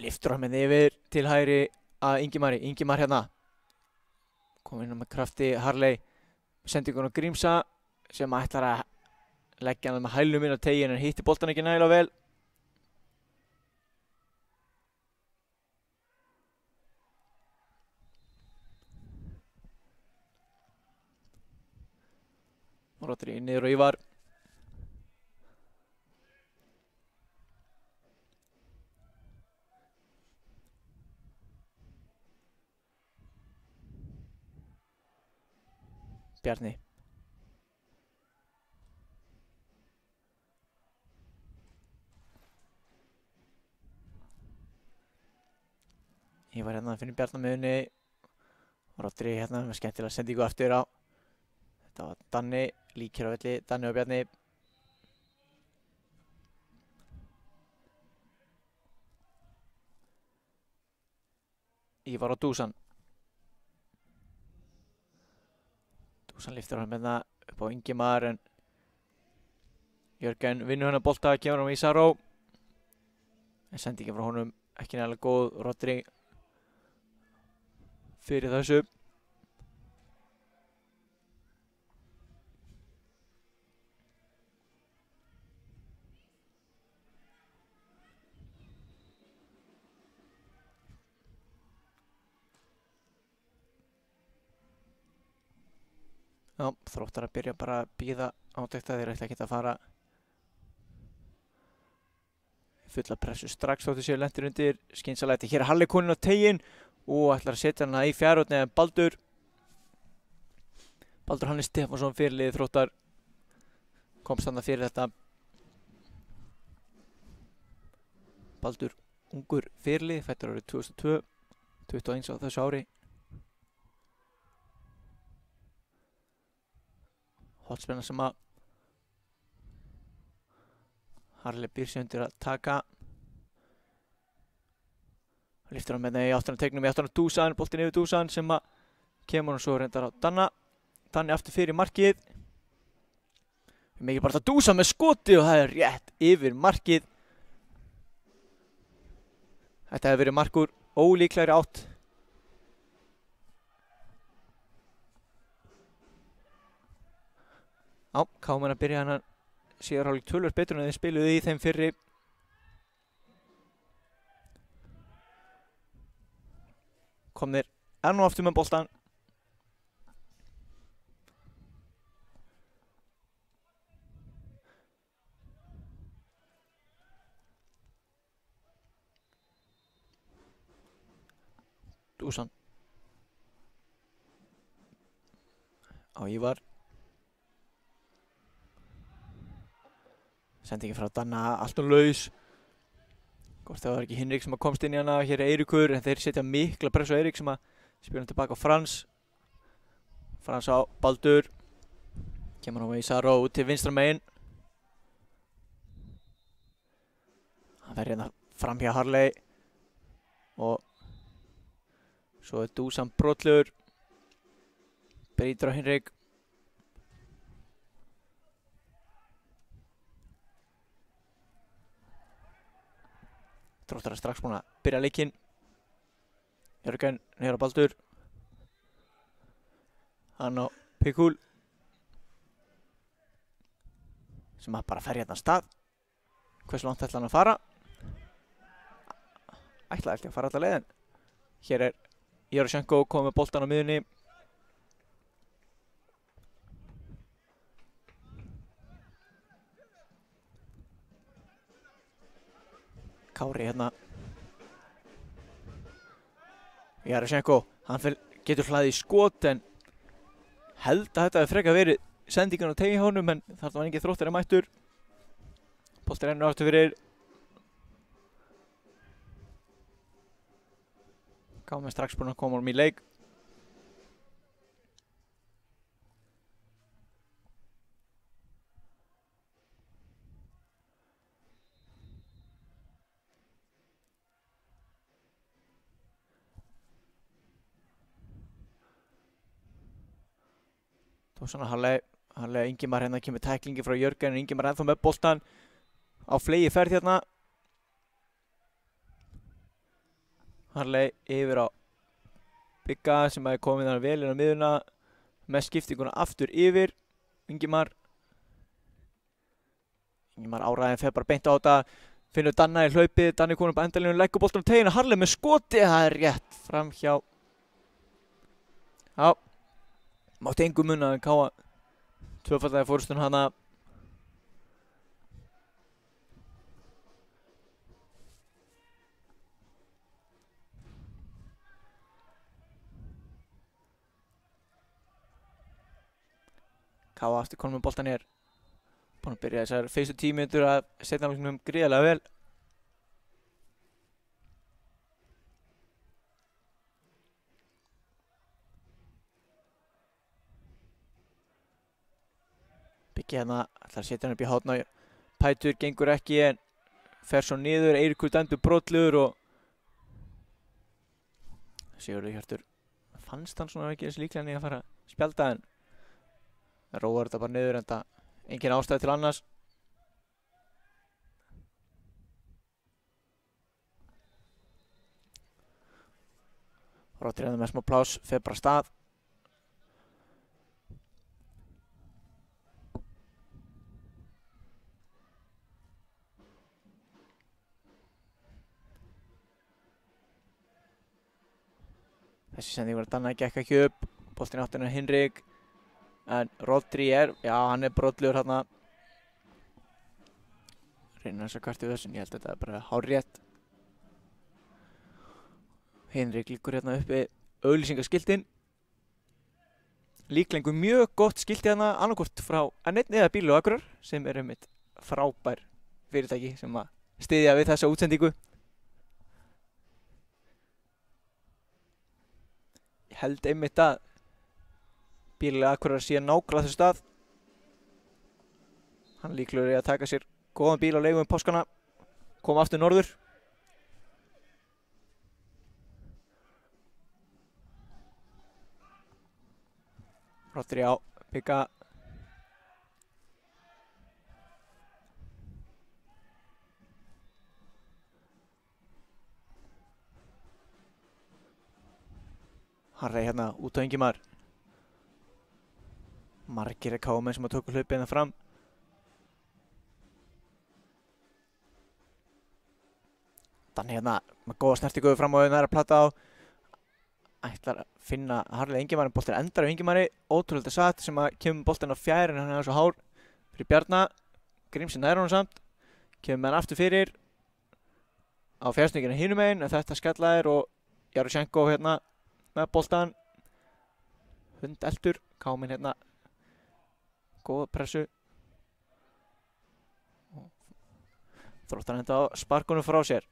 Lyftur hann með yfir til hægri að Ingimari. Ingimar hérna. Kom inn með krafti Harley. Sendingun á Grímsa sem ætlar að leggja hann með hælum inn á tegin en hitti boltan ekki nægilega vel. Rodri niður og Ívar. Bjarni. Ívar hérna fyrir Bjarni með unni. Rodri hérna með skemmtilega sendingu aftur á. Þetta var Danni, líkir á velli, Danni og Bjarni. Ívar og Dusan. Dusan lyftir hann með það upp á Ingimar en Jörgen vinnur hann að bolta, kemur hann í Ísaró. En sendingin frá honum ekki nægilega góð. Rodri fyrir þessu. Já, Þróttar að byrja bara að bíða átekta, þeir ætla ekki að fara fulla pressu strax þóttu séu lentir undir skynsalæti. Hér er Halli koninn á tegin og ætlar að setja hana í fjárhóttni en Baldur Hannes Stefánsson fyrirliði Þróttar komst þarna fyrir þetta. Baldur ungur fyrirliði, fættur árið 2002, 21 á þessu ári. Hotspinna sem að Harley býr sig undir að taka. Lyftir hann með það í áttan að tegnum í áttan að Dusan, boltinn yfir Dusan sem að kemur hann svo reyndar á Danna. Danni aftur fyrir markið. Mikið bara það Dusan með skoti og það er rétt yfir markið. Þetta hefur verið markur ólíklegri átt. Já, KM að byrja hann síðar hálfleik töluvert betur en þeir spiluðu í þeim fyrri. Komnir enn og aftur með boltan. Dusan. Á Ívar. Sendingi frá Danna, allt laus. Hvort það var ekki Hinrik sem komst inn í hana, hér er Eiríkur, en þeir setja mikla pressu á Eirík sem að spila hann tilbaka á Frans. Frans á Baldur. Kemur hann í Ísaró út til vinstra megin. Hann verður hérna fram hjá Harley. Og svo er Dusan brotlegur. Brýtur á Hinrik. Þróttar er strax búin að byrja leikinn. Jörgen niður á Baldur. Hann á Pikul. Sem að bara fer hérna af stað. Hversu langt ætla hann að fara? Ætlaði ekki að fara alla leiðin. Hér er Jaroshenko komið með boltan á miðunni. Kári hérna. Jaroshenko, hann getur hlaðið í skot en held að þetta hefði frekar verið sendingun á tegi honum en þarna var engin Þróttari mættur. Bolti rennur aftur fyrir. KM strax búinn að koma honum í leik. Svona Harley Ingimar hérna kemur tæklingi frá Jörgen en Ingimar ennþá með boltan á flegi ferð hérna. Harley yfir á Bigga sem er komið þarna vel inn á miðuna með skiptinguna aftur yfir Ingimar áræðin fer bara beint á þetta finnur Danna í hlaupið, Danni konur på endalínu leggur boltan á tegina, Harley með skoti það er rétt fram hjá já mátti engum munna að Káa tvöfaldaði fórstun hana Káa aftur konum með boltan hér búin að byrja þessar fyrstu 10 mínútur að setja hann gríðarlega vel Biggi hérna ætlar að setja hann upp í hátna Pætur gengur ekki en fer svo niður Eiríkur dæmdur brotlegur og Sigurður Hjörtur fannst hann svona ekki eins líklega en að fara að spjalda en róar þetta bara niður enda engin ástæði til annars Róttir hérna með smá pláss fer bara af stað Þessi sending var að Danna gekk ekki upp boltinn áttina Hinrik en Rodri já hann brotlegur hérna reynir þess að kvarta við þessu en ég held að þetta er bara hárrétt Hinrik líkur hérna uppi auglýsingaskiltin líklengur mjög gott skilti hérna annarkvort frá N1 eða Bíl og Akureyrar sem er einmitt frábær fyrirtæki sem að styðja við þessa útsendingu Ég held einmitt að Bíl og Akureyrar sé nákvæmlega þessu stað hann líklegur í að taka sér góðan bíl á leigu páskana koma aftur norður Rodri á Bigga Harrey hérna út á Ingimar margir Káamenn sem að tóku hlaupið hérna fram Danni hérna með góða snertingu fram á auðvitað er að plata á ætlar að finna Harley Ingimar en boltinn endar á Ingimari ótrúlega satt sem að kemur boltinn á fjær en hann er svo hár fyrir Bjarna Grímsson nær honum samt kemur með hann aftur fyrir á fjársningina hinum megin en þetta skallaðir og Jaroshenko hérna með boltan hundeldur Káamenn hérna góða pressu Þróttar henda á sparkunum frá sér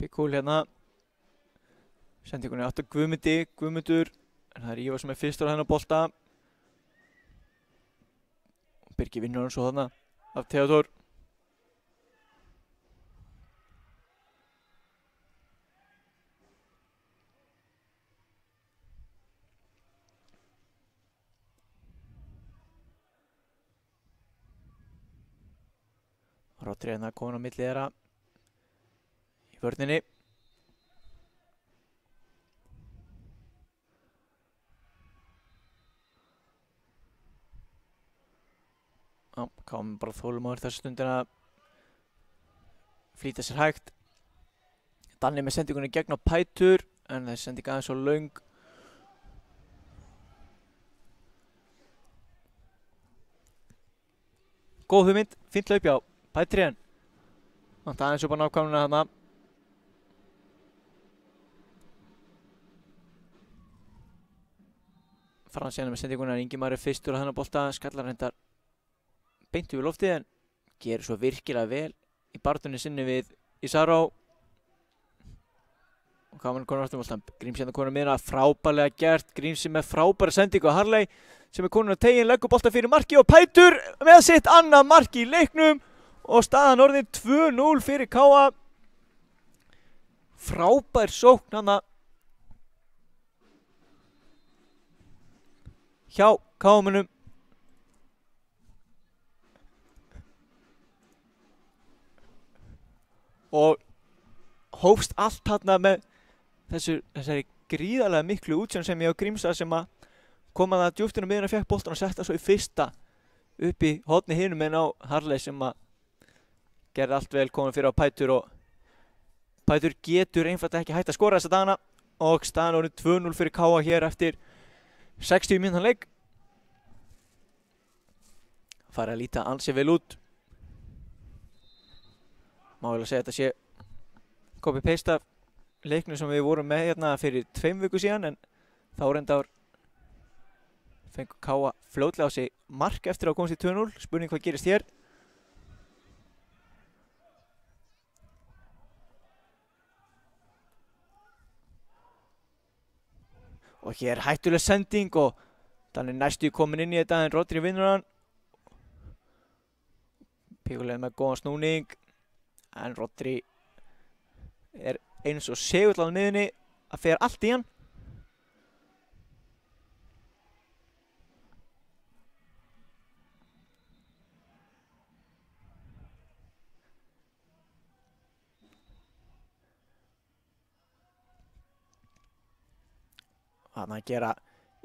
Bíkúl hérna sendingunni áttu Guðmundur en það er Ívar sem er fyrstur á þennan bolta Birgir vinnur hann svo þarna af Theodór Rodri hérna komin á milli þeirra í vörninni Já, Káamenn bara þolinmóðir þessa stundina flýta sér hægt Danni með sendingunni gegn á Pætur en þessi sending aðeins svo löng Góð hugmynd, fínt hlaup hjá Pætri en það aðeins upp á nákvæmlega þarna Frans hérna með sendingunni en Ingimar er fyrstur á þennan bolta skallar hendar beint yfir loftið en gerir svo virkilega vel í barðunni sinni við Ísaró og Káamenn konar aftur boltan Gríms hérna konar miðna frábærlega gert Grímsi með frábæra sendingu á Harley sem er konar á tegin leggur boltan fyrir marki og Pætur með sitt annað marki í leiknum og staðan orðin 2-0 fyrir Káa Frábær sókn hana hjá KM-unum. Og hófst allt þarna með þessari gríðarlega miklu útsjón sem ég á Grímsa sem að koma það djúpt inn á miðjuna, fékk boltan og setta svo í fyrsta upp í horni hinum en á Harley sem að gerði allt vel, komin fyrir á Pætur og Pætur getur einfallega ekki hægt að skora þessa dagana og staðan orðin 2-0 fyrir KA hér eftir 60 mínútna leik. Farið að líta ansi vel út. Má vel að segja að þetta sé copy-paste af leiknum sem við vorum með hérna fyrir 2 viku síðan en þá reyndar fengur KA fljótlega á sig mark eftir að komast í 2-0. Spurning hvað gerist hér. Og hér hættuleg sending og þannig næstu komin inn í þetta en Rodri vinnur hann. Píkulega með góðan snúning en Rodri er eins og segull á miðjunni að fer allt í hann. Þannig að gera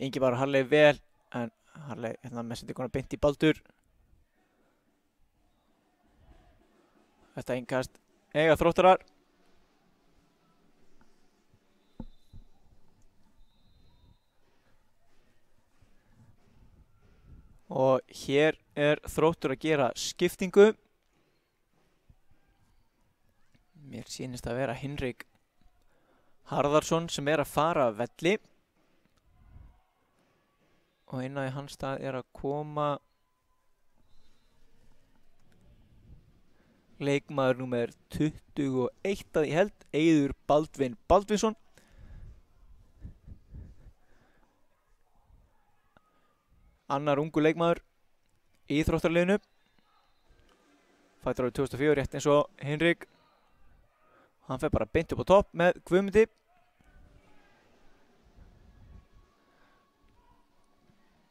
Ingibar og Harley vel en Harley hérna með sendinguna beint í Baldur. Þetta innkast eiga Þróttarar. Og hér er Þróttur að gera skiptingu. Mér sýnist að vera Hinrik Harðarsson sem er að fara af velli. Og inn á í hans stað er að koma leikmaður númer 21 að ég held, Eiður Baldvin Baldvinsson. Annar ungu leikmaður í Þróttarliðinu. Fæddur árið 2004 rétt eins og Hinrik. Hann fer bara beint upp á topp með Guðmundi.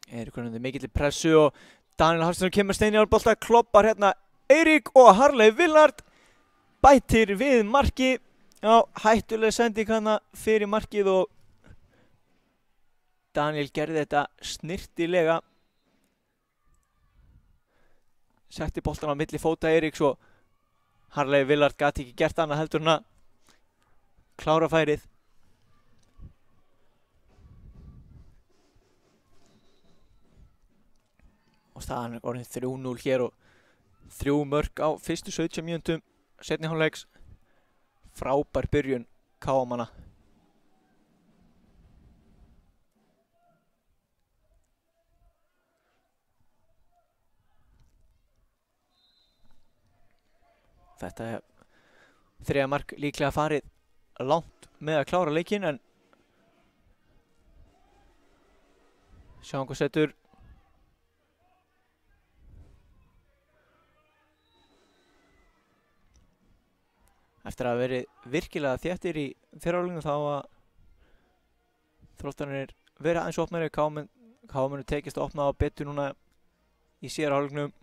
Eiríkur undir mikilli pressu og Daniel Hafsteinsson kemur stein í álbolta, kloppar hérna Eirík og Harley Willard bætir við marki. Já, hættuleg sending hana fyrir markið og Daniel gerði þetta snirtilega. Setti boltan á milli fóta Eiríks og Harley Willard gat ekki gert annað heldur en að klára færið. Og staðan er orðin 3-0 hér og 3 mörk á fyrstu 17 mínútum seinni hálfleiks. Frábær byrjun KA-manna. Þetta er 3. mark líklega farið langt með að klára leikinn en sjáum hvað setur. Eftir að hafa verið virkilega þéttir í fyrra hálfleiknum þá að Þróttararnir verið aðeins opnari. KA-munu tekist að opna á betur núna í síðara hálfleiknum.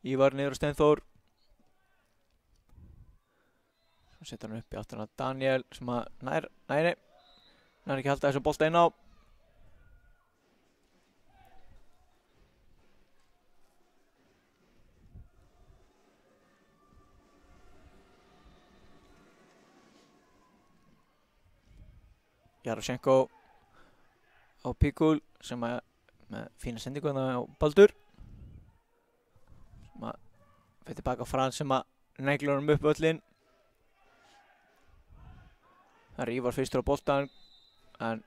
Ívar niður á Steinþór. Svo setur hann upp í áttina Daniel sem að nær ekki halda þessum bolta inn á. Jaroshenko á Pikul sem að með fína sendingu á Baldur sem að fyrir tilbaka á Frans sem að neglir honum upp öllin. Það er Ívar fyrstur á boltan en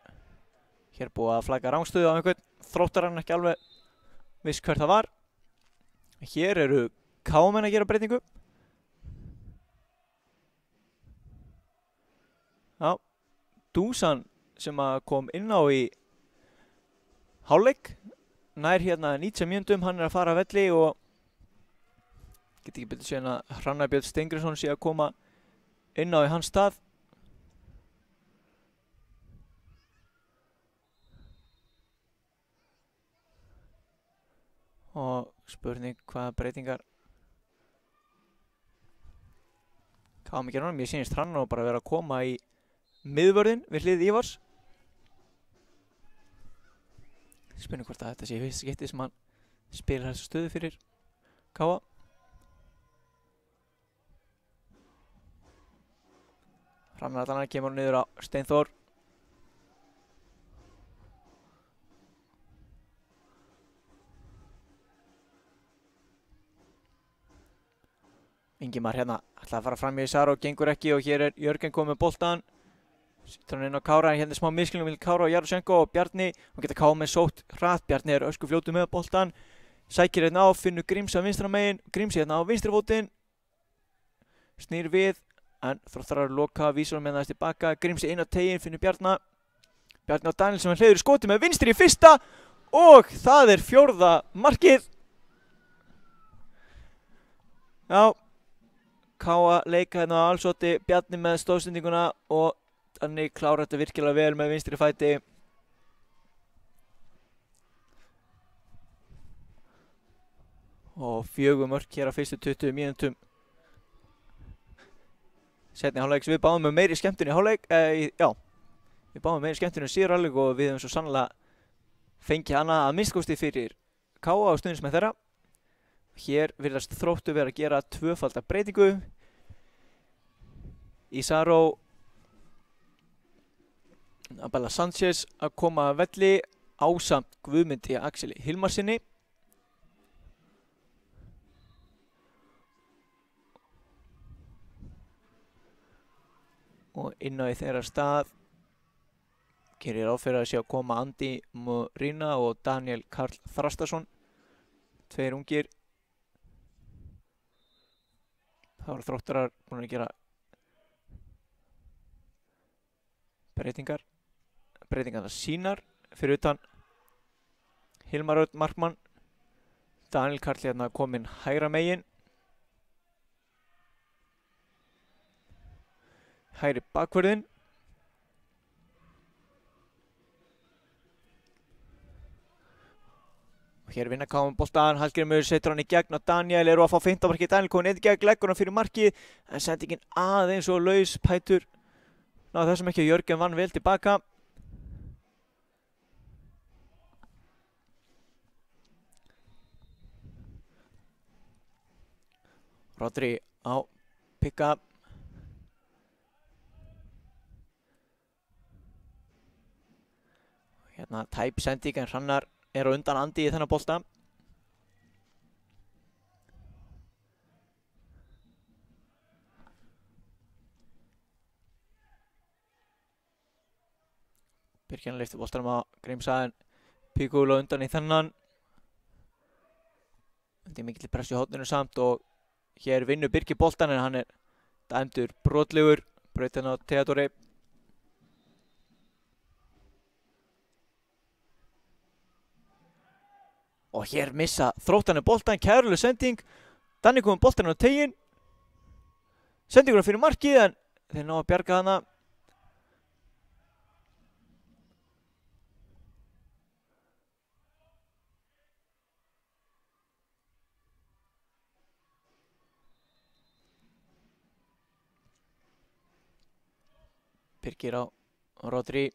hér búið að flagga rangstöðu á einhvern. Þróttarann ekki alveg viss hver það var. Hér eru KA-menn að gera breytingu. Já, Dusan sem að kom inn á í hálfleik nær hérna 90 mínútum, hann er að fara að velli og Get ekki betur séð en að Hrannar Björn Steingrímsson sé að koma inn á í hans stað. Og spurning hvaða breytingar KM gera honum. Ég sýnist Hrannar og bara vera að koma í miðvörðin við hlið Ívars. Spurning hvort að þetta sé fyrsta skipti sem hann spilar þessu stöðu fyrir Káa. Hrannar allan kemur niður á Steinþór. Ingimar hérna ætlaði að fara fram í Sara og gengur ekki og hér er Jörgen komið með boltan. Sýttur hann inn á Kára, hérna er smá miskilning með Kára og Jaroshenko og Bjarni. Hún geta Káa með sótt hratt, Bjarni er ösku fljótu með boltan. Sækir hérna á, finnur Grímsi á vinstra megin, Grímsi hérna á vinstri fótinn. Snýr við, en Þróttarar loka, vísar með það tilbaka. Grímsi inn á tegin, finnur Bjarna. Bjarni á Daniel sem hann hleyður skoti með vinstri í fyrsta og það er 4. markið. Já, Káa leika hérna á Alsoti, Bjarni með stóðsendinguna og þannig klára þetta virkilega vel með vinstri fæti. Og 4 mörk hér á fyrstu 20 mínútum. Seinni hálfleiks, við báðum með meiri skemmtun í hálfleik. Já, við báðum meiri skemmtun í síðari hálfleik og við höfum svo sannlega fengið hana að minnsta fyrir Káa á stundismenn þeirra. Hér virðast Þróttur vera að gera 2-falda breytingu. Ísaró Abela Sanchez að koma að velli ásamt Guðmundi Axeli Hilmarsinni. Og inn á í þeirra stað gerir ráð fyrir að sé að koma Andi Morína og Daniel Karl Þrastason. 2 ungir. Það voru Þróttarar búin að gera breytingarna sínar fyrir utan Hilmar Örn markmann. Daniel Karl hérna kominn hægra megin. Hægri bakvörðin. Og hér vinna Káa með boltann, Hallgrímur setur hann í gegn og Daniel eru að fá 15 markið. Daniel kominn einn í gegn, leggur hann fyrir markið en sendingin aðeins og laus. Pætur náðu þessum ekki og Jörgen vann vel tilbaka. Rodri á pick-up. Hérna tæp sending en Hrannar er á undan Andi í þennan bolta. Birkjan leifti boltanum á Grímsa en Píkúl á undan í þennan. Þetta er mikill press í hótninu samt og hér vinnur Birkir boltan en hann er dæmdur brotlegur. Brautin á Theodori. Og hér missa Þróttarnir boltan, kæruleg sending. Danni komið boltan á tegin. Sendinguna fyrir markið en þeir ná að bjarga hana. Birkir á Rodri.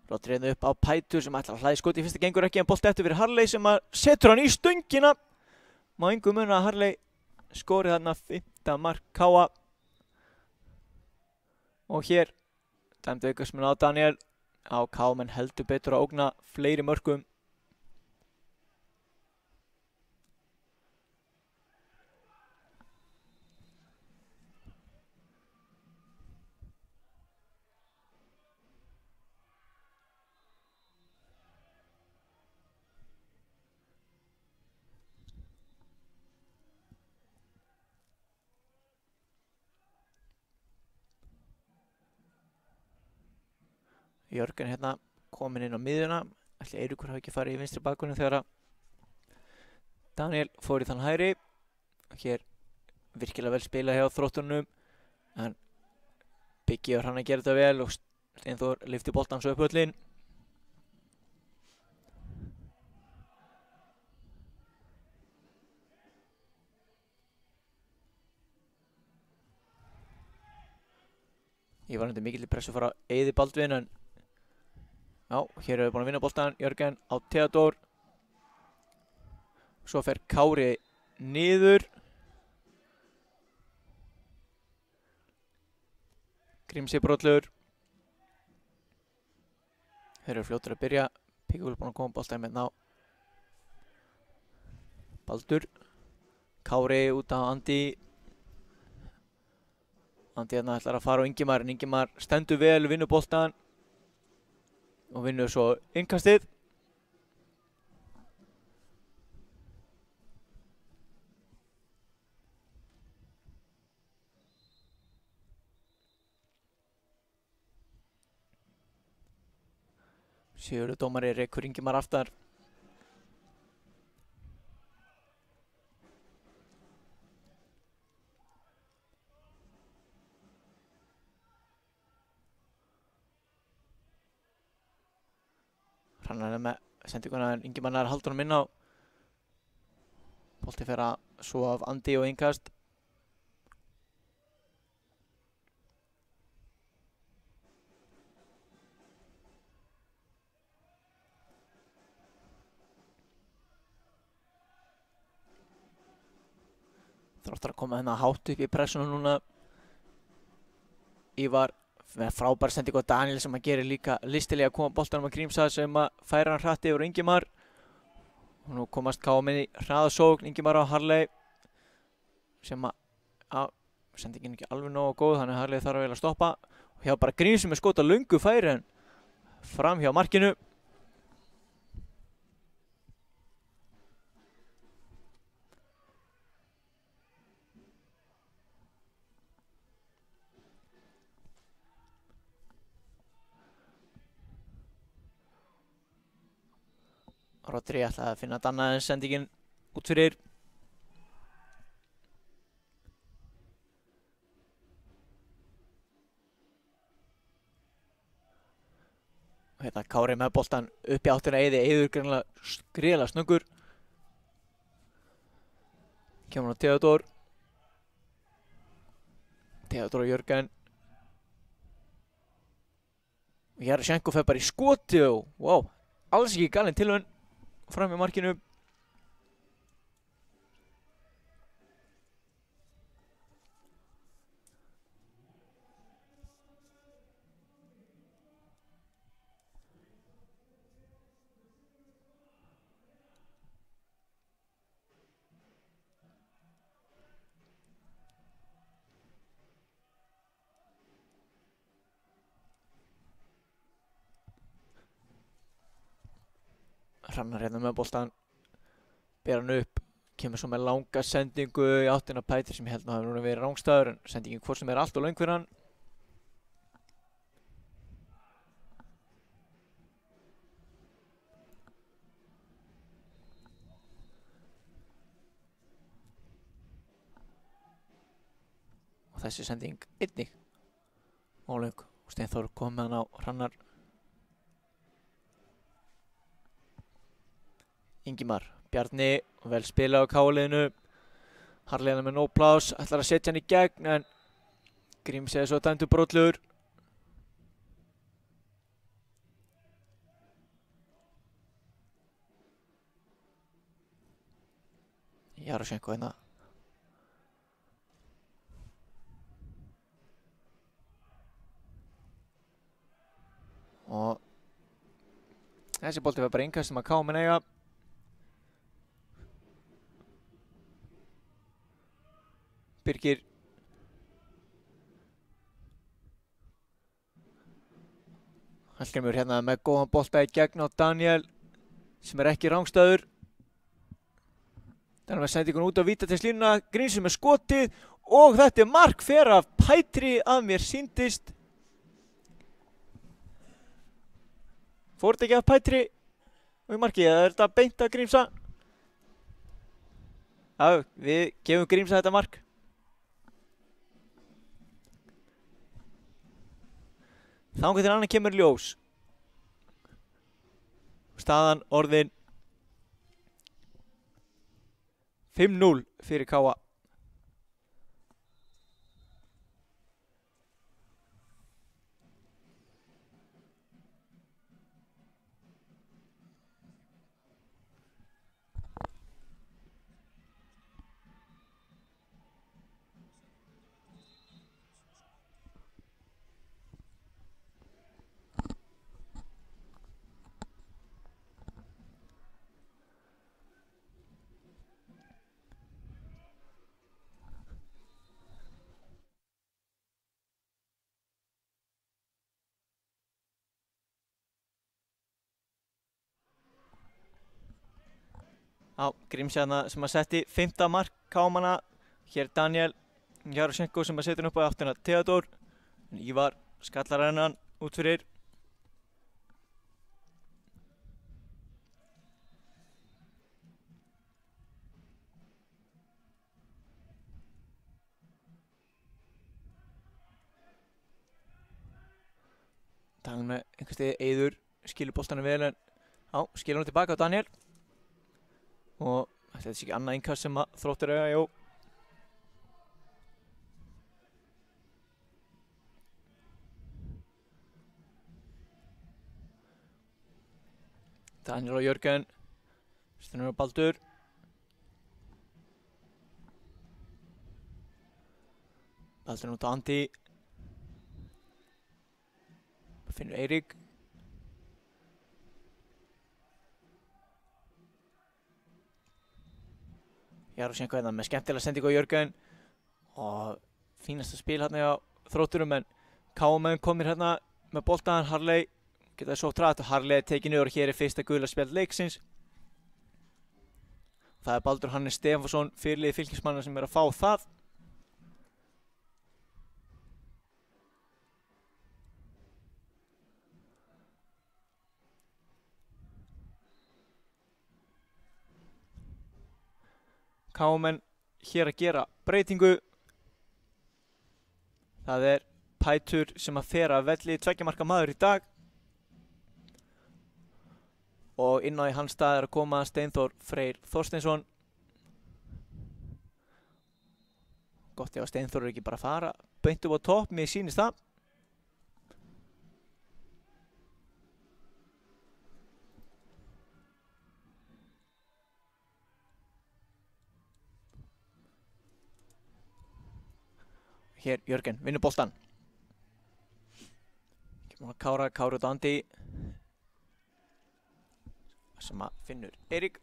Rodri hérna upp á Pætur sem ætlar að hlaði skoti í fyrsta gengur ekki en bolti eftir fyrir Harley sem að setur hann í stöngina. Má engum muna að Harley skorið þarna 5. mark Káa. Og hér dæmdi aukasmenn á Daniel. Á Káa menn heldur betur að ógna fleiri mörkum. Jörgen hérna kominn inn á miðjuna. Ætli Eiríkur hafi ekki farið í vinstri bakgrunni þegar að Daniel fór í þann hægri. Hér virkilega vel spila hjá Þrótturunum, en Biggi var hann að gera þetta vel og Steinþór lyfti boltan svo upp völlinn. Ég var undir mikilli pressu frá Eiði Baldvin, en já, hér erum við búin að vinna boltan. Jörgen á Theodór. Svo fer Kári niður. Grímsi brotlur. Þeir eru fljótur að byrja. Píkul búin að koma boltan með ná. Baldur. Kári út á Andi. Andi hérna ætlar að fara á Ingimar, en Ingimar stendur vel, vinnur boltan og vinnur svo innkastið. Sigurður dómari rekur Ingimar aftar. Hrannar er með sendinguna, en Ingimar nær haldur hann inn á. Bolti fer að svo af Andi og innkast. Þróttar að koma hérna hátt upp í pressuna núna. Ívar með frábær sending á Daniel sem að gerir líka listilega að koma boltanum að Grímsa sem að færa hann hratt yfir Ingimar. Og nú komast Káa í hraðasókn. Ingimar á Harley sem að sendingin ekki alveg nógu góð, þannig að Harley þarf að vilja stoppa. Og hjá bara Grímsi með skot á löngu færi, en fram hjá markinu. Rodri ætlaði að finna annað en sendingin út fyrir. Og hérna Kári með boltan upp í áttina Eiði. Eiður gríðarlega snöggur. Kemur á Theodór. Theodór og Jörgen. Og Jarošenko fer bara í skoti og wow, alls ekki galinn tilhögun fram í markinu. Hrannar hérna með boltan, ber hann upp, kemur svo með langa sendingu í áttina Pætri sem ég held að hafa núna verið rangstæður, en sendingin hvort sem er allt og löng fyrir hann. Og þessi sending einnig ólöng og Steinþór kom með hann á Hrannar. Ingimar, Bjarni, vel spila á Káa-liðinu. Harley með no pláss, ætlar að setja hann í gegn, en Grímsi er svo dæmdur brotlegur. Jarošenko hérna. Og þessi bolti var bara innkast sem að Káa eiga. Birgir Hallgrímur hérna með góðan bolta í gegn á Daniel sem er ekki rangstæður. Þannig að sendingun út á vítateigslínuna. Grímsi með skotið og þetta er mark fer af Pætri að mér sýndist. Fór þetta ekki af Pætri og í markið, eða er þetta beint af Grímsa? Já, við gefum Grímsa þetta mark. Þangað til annan kemur ljós. Staðan orðin 5-0 fyrir Káa. Já, Grímsjarna sem að setti 5. mark Kámanna. Hér Daniel Jaroshenko sem að setja hann upp á áttuna Theodor. Ívar skallar hennan út fyrir. Þannig með einhvers stegi Eiður skilur boltanum vel en já, skilur hann tilbaka á Daniel. Og þetta er ekki annað innkast sem að Þróttur eiga, jú. Daniel og Jörgen. Stennur á Baldur. Baldur nút á Andi. Finnur Eirík. Jaroshenko hérna með skemmtilega sendingu á Jörgen. Og fínasta spil hérna á Þrótturum en Káamenn komir hérna með boltan. Harley geta svo trætt og Harley er tekið niður og hér er fyrsta gula spjald leiksins. Það er Baldur Hannes Stefánsson, fyrirliði Fylkismanna sem er að fá það. Káamenn hér að gera breytingu. Það er Pætur sem að fer að velli 2 marka maður í dag. Og inn á í hans stað er að koma Steinþór Freyr Þorsteinsson. Gott ef að Steinþór er ekki bara að fara beint upp á topp, mér sýnist það. Hér Jörgen vinnur boltan. Kemur að Kára út á Andi. Sem að finnur Eirík.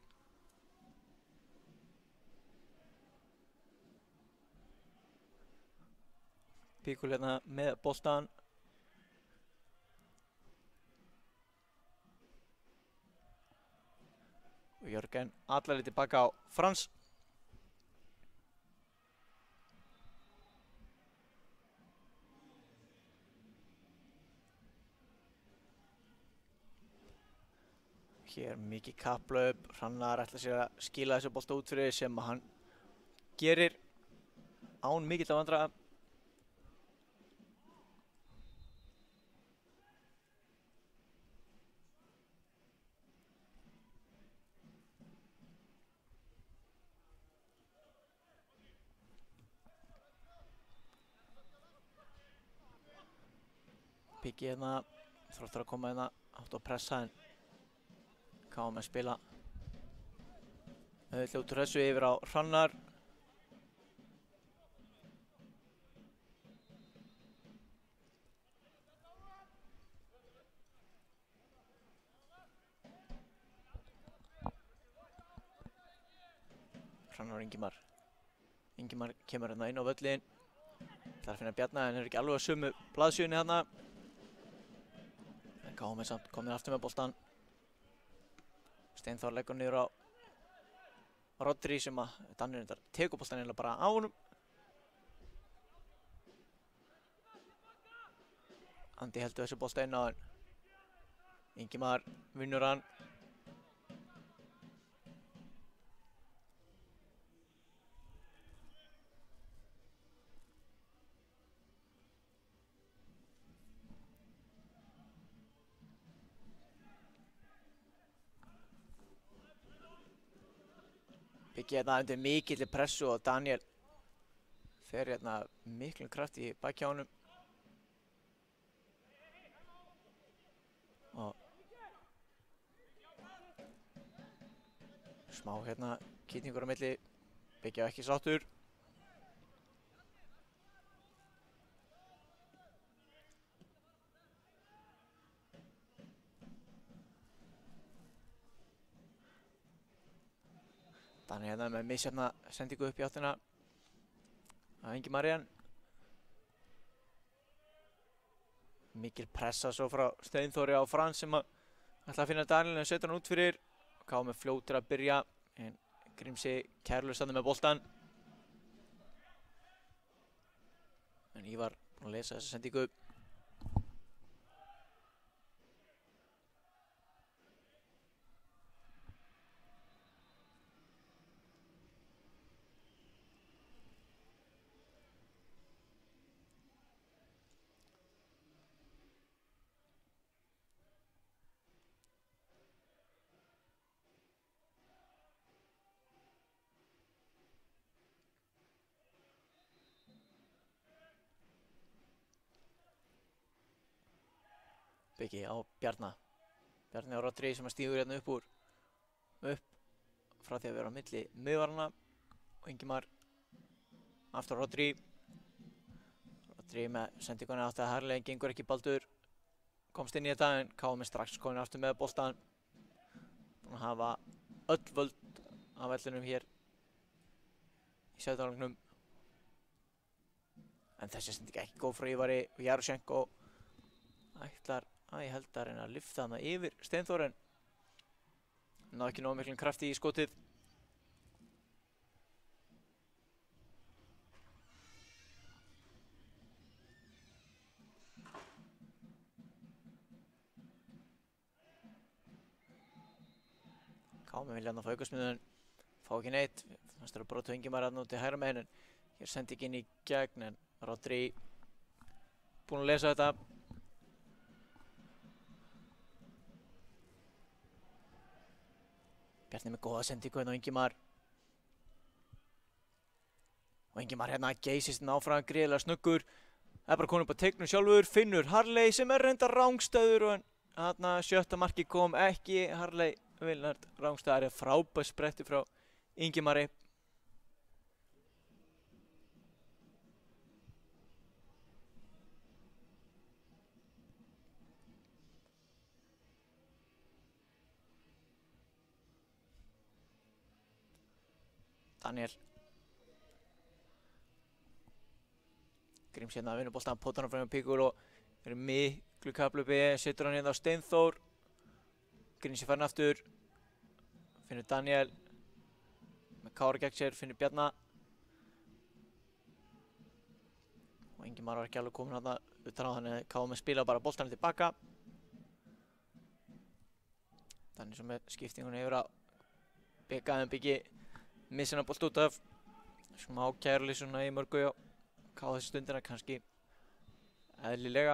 Píkul hérna með boltan. Og Jörgen allarlega tilbaka á Frans. Hér mikið kapplaup, Hrannar ætlar sér að skila þessu bolta út fyrir sem að hann gerir án mikill af vandræða. Pikið hérna, Þróttur að koma hérna átt að pressa en Káamenn spila út úr þessu yfir á Hrannar. Hrannar og Ingimar. Ingimar kemur hérna inn á völlin. Það er að finna Bjarna en er ekki alveg að sömu blaðsjöunni hérna. En Káamenn samt komin aftur með boltan. Steinþór leggur niður á Rodri sem að Danir tekur boltan eiginlega bara á honum. Andi heldur þessu bolta inn á en Ingimar vinnur hann. Biggi hérna undir mikilli pressu og Daniel fer hérna miklum kraft í baki á honum. Og smá hérna kýtningur á milli. Biggi ekki sáttur. Daniel hérna með misjafna sendingu upp í áttina af Ingi Marían. Mikil pressa svo frá Steinþóri á Frans sem ætla að finna Daniel en setur hann út fyrir. KM fljótur að byrja en Grímsi kærulaus þarna með boltan. En Ívar búinn að lesa þessa sendingu. Biggi á Bjarna. Bjarni á Rodri sem stígur hérna upp frá því að vera á milli miðvarna og Ingimar aftur á Rodri. Rodri með sendinguna átti að Harley, gengur ekki baldur, komst inn í þetta en KM strax komin aftur með boltan. Búinn að hafa öll völd af vellinum hér í sjötuhálfleiknum. En þessi sending ekki góð frá Ívari og Jarosjenko ætlar ég held að reyna að lyfta hana yfir Steinþór en náði ekki nógu miklum krafti í skotið. KM vilja hann að fá aukasmiðun, fá ekki neitt. Þannig að brota Ingimar hann út í hægra megin en hér sendi ekki inn í gegn en Rodri búinn að lesa þetta. Bjarni með góða sendingu hérna á Ingimar. Og Ingimar hérna geysist áfram gríðarlega snöggur. Það bara konum upp á teignum sjálfur, finnur Harley sem reyndar rangstöður og hérna sjötta marki kom ekki. Harley Vilnard rangstöðar er frábær spretti frá Ingimari. Daniel Gríms hérna að vinna boltan, potar hann frá Píkul og er miklu kaplupi, setur hann hérna á Steinþór. Gríms farin aftur, finnur Daniel með Kára gegn sér, finnur Bjarna og Ingimar var ekki alveg komin þarna utan á, þannig að KM spila bara boltanum tilbaka. Þannig sem með skiptingunni yfir að Biggi missina bolt út af smá kæruleysi í mörgu á þessu stundina, kannski eðlilega.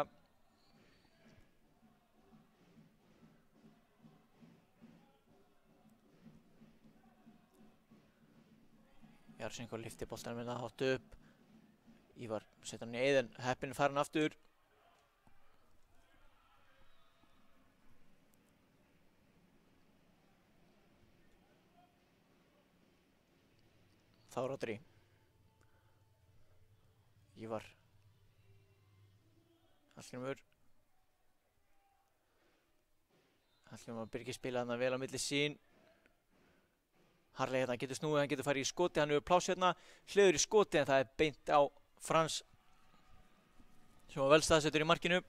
Jarosjenko lyfti boltanum með það hátt upp. Ívar setur hann í eyðin, heppinn er farin aftur. Þá Rodri. Ívar. Hallgrímur. Hallgrímur Birgir spila þarna vel á milli sín. Harley hérna getur snúið, hann getur farið í skoti, hann hefur pláss hérna. Hliður í skoti en það er beint á Frans sem var vel staðsettur í markinu.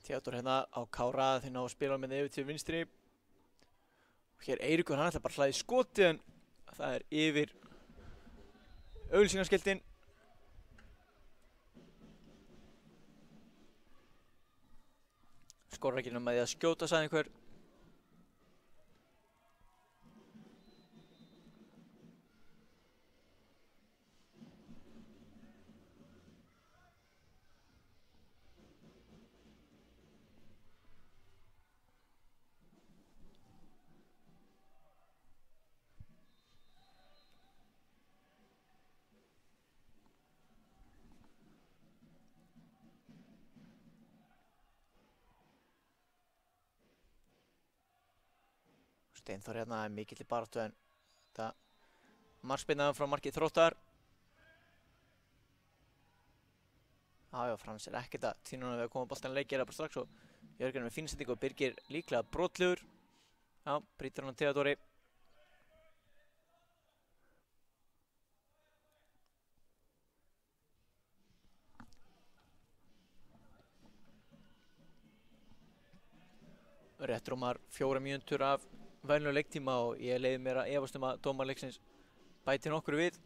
Theodor hérna á Kára, þeir ná að spila með yfir til vinstri. Hér Eiríkur, hann ætla bara að hlaði skoti en það yfir auglýsingaskiltin. Skorar ekki nema því að skjóta, sagði einhver. Steinþór hérna mikill í baráttu en það markspyrna frá marki Þróttar. Já, Frans ekkert að tína honum við að koma boltan leikir bara strax og Jörgen með fínsendingu og Birgir líklega brotlegur. Já, brýtur hann Theodóri. Rétt rúmar 4 mínútur af venjulegum leiktíma og ég leyfi mér að efast að dómarleiksins bæti nokkru við.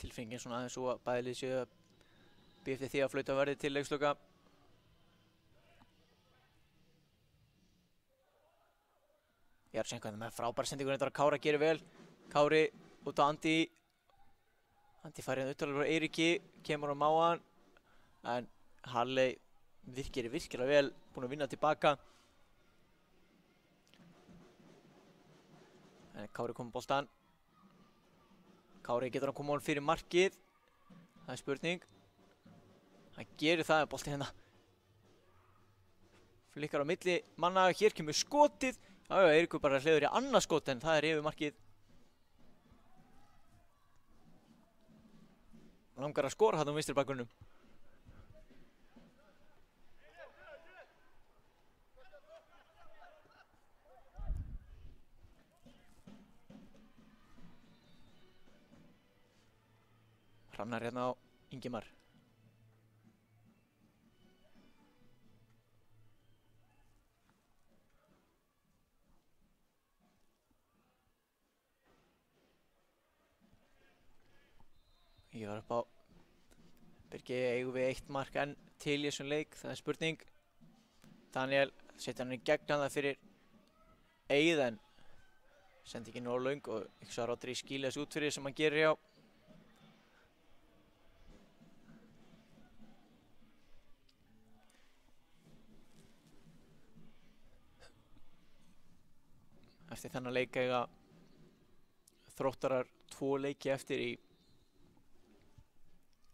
Tilfinningin svona aðeins svo að bæði lið séu að bíða eftir því að flauta verði til leiksloka. Jarsenko með frábæra sendingu, þetta var Kára gerir vel. Kári út á Andi. Andi fær hérna uttalega frá Eiríki, kemur á máan, en Halley virkilega vel, búinn að vinna tilbaka. En Kári kom á boltan. Kári getur hann koma honum fyrir markið, það spurning. Hann gerir það með boltinn hérna. Flikkar á milli manna, hér kemur skotið. Já, Eiríkur bara hliður í annað skot en það yfir markið. Langar að skora þarna á vinstri bakgrunum. Hrannar hérna á Ingimar. Ég var upp á Birgi, eigum við 1 mark enn til í þessum leik, það spurning. Daniel setja hann í gegn það fyrir Eið en sendi ekki nógu löng og ekki svo að Rodri skýla þessu út fyrir sem hann gerir hjá. Eftir þennan leik eiga Þróttarar 2 leiki eftir í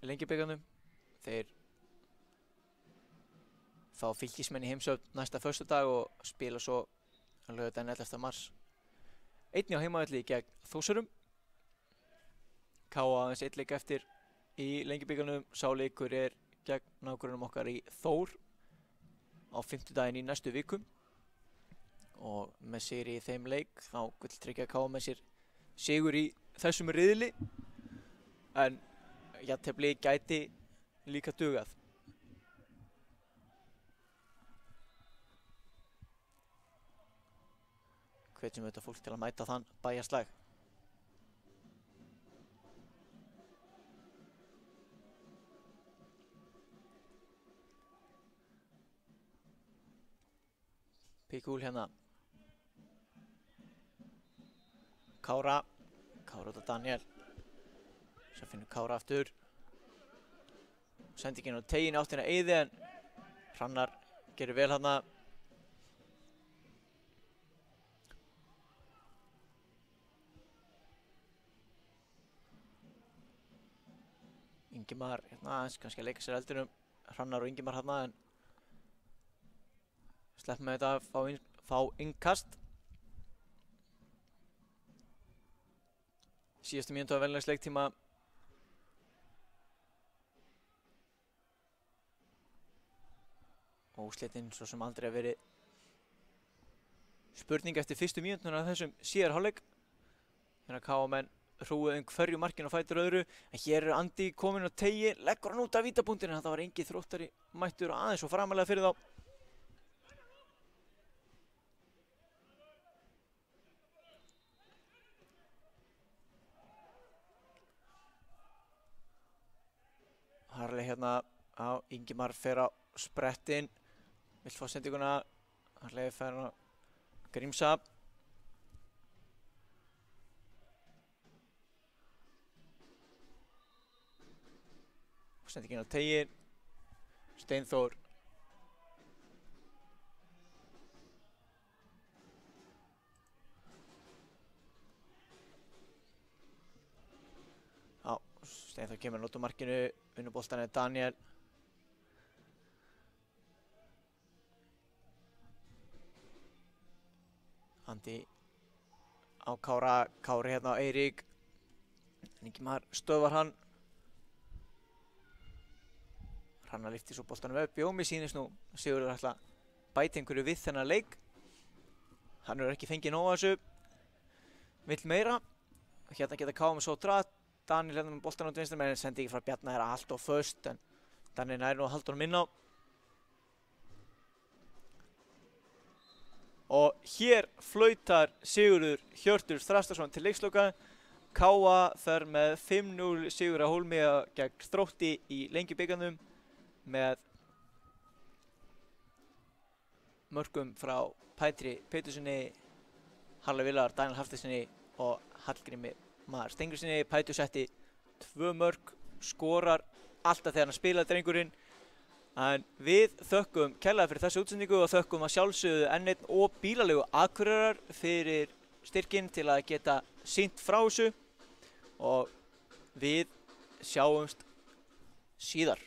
Lengjubikarnum. Þeir fá Fylkismenn í heimsókn næsta föstudag og spila svo laugardaginn 11. mars. Einnig á heimavelli gegn Þórsurum. KA aðeins 1 leik eftir í Lengjubikarnum. Sá leikur gegn nágrönnum okkar í Þór á 5. í næstu viku. Og með sigri í þeim leik þá vill tryggja KA með sér sigur í þessum riðli. En jafntefli gæti líka dugað. Hvetjum auðvitað fólk til að mæta þann bæjarslag. Píkúl hérna. Kára út á Daniel. Svo finnur Kára aftur. Sendingin á tegin áttina Eiði en Hrannar gerir vel þarna. Ingimar hérna aðeins kannski að leika sér eldur Hrannar og Ingimar hérna en slepp með þetta að fá innkast. Síðustu mínútu af venjulegs leiktíma. Og úrslitin svo sem aldrei að verið spurning eftir fyrstu mínútuna af þessum síðar hálfleik. Hérna KA-menn hrúið hverju markinu á fætur öðru, en hér Andi kominn á teigi, leggur hann út af vítapunktinu, það var engin Þróttari mættur og aðeins og framalega fyrir þá. Harli hérna á Ingimar fer á sprettin, vill fá sendinguna, Harli fer á Grímsa. Sendingin á teigin, Steinþór. Já, Steinþór kemur að nota markinu, vinnuboltan Daniel. Andi á Kára, Kári hérna á Eirík. Ingimar stöðvar hann. Hrannar lyfti svo boltanum upp. Jómi sýnist nú Sigurður ætla að bæta einhverju við þennan leik. Hann hefur ekki fengið nóg af þessu. Vill meira. Hérna geta KM svo dratt. Daniel hérna með boltanum út vinstra megin, sendi ekki frá Bjarna er allt of föst, en Daniel nær nú að halda honum inn á. Og hér flautar Sigurður Hjörtur Þrastarsson til leiksloka. Káa fer með 5-0 sigur á Hólmi gegn Þrótti í Lengjubikarnum með mörkum frá Pætri Pétursinni, Harli Villar, Daniel Hafsteinsinni og Hallgrími Mar Steingrímssyni. Pætur setti 2 mörk, skorar alltaf þegar hann spilaði drengurinn. En við þökkum kærlega fyrir þessu útsendingu og þökkum að sjálfsögðu N1 og Bílalegu Akureyrar fyrir styrkinn til að geta sýnt frá þessu og við sjáumst síðar.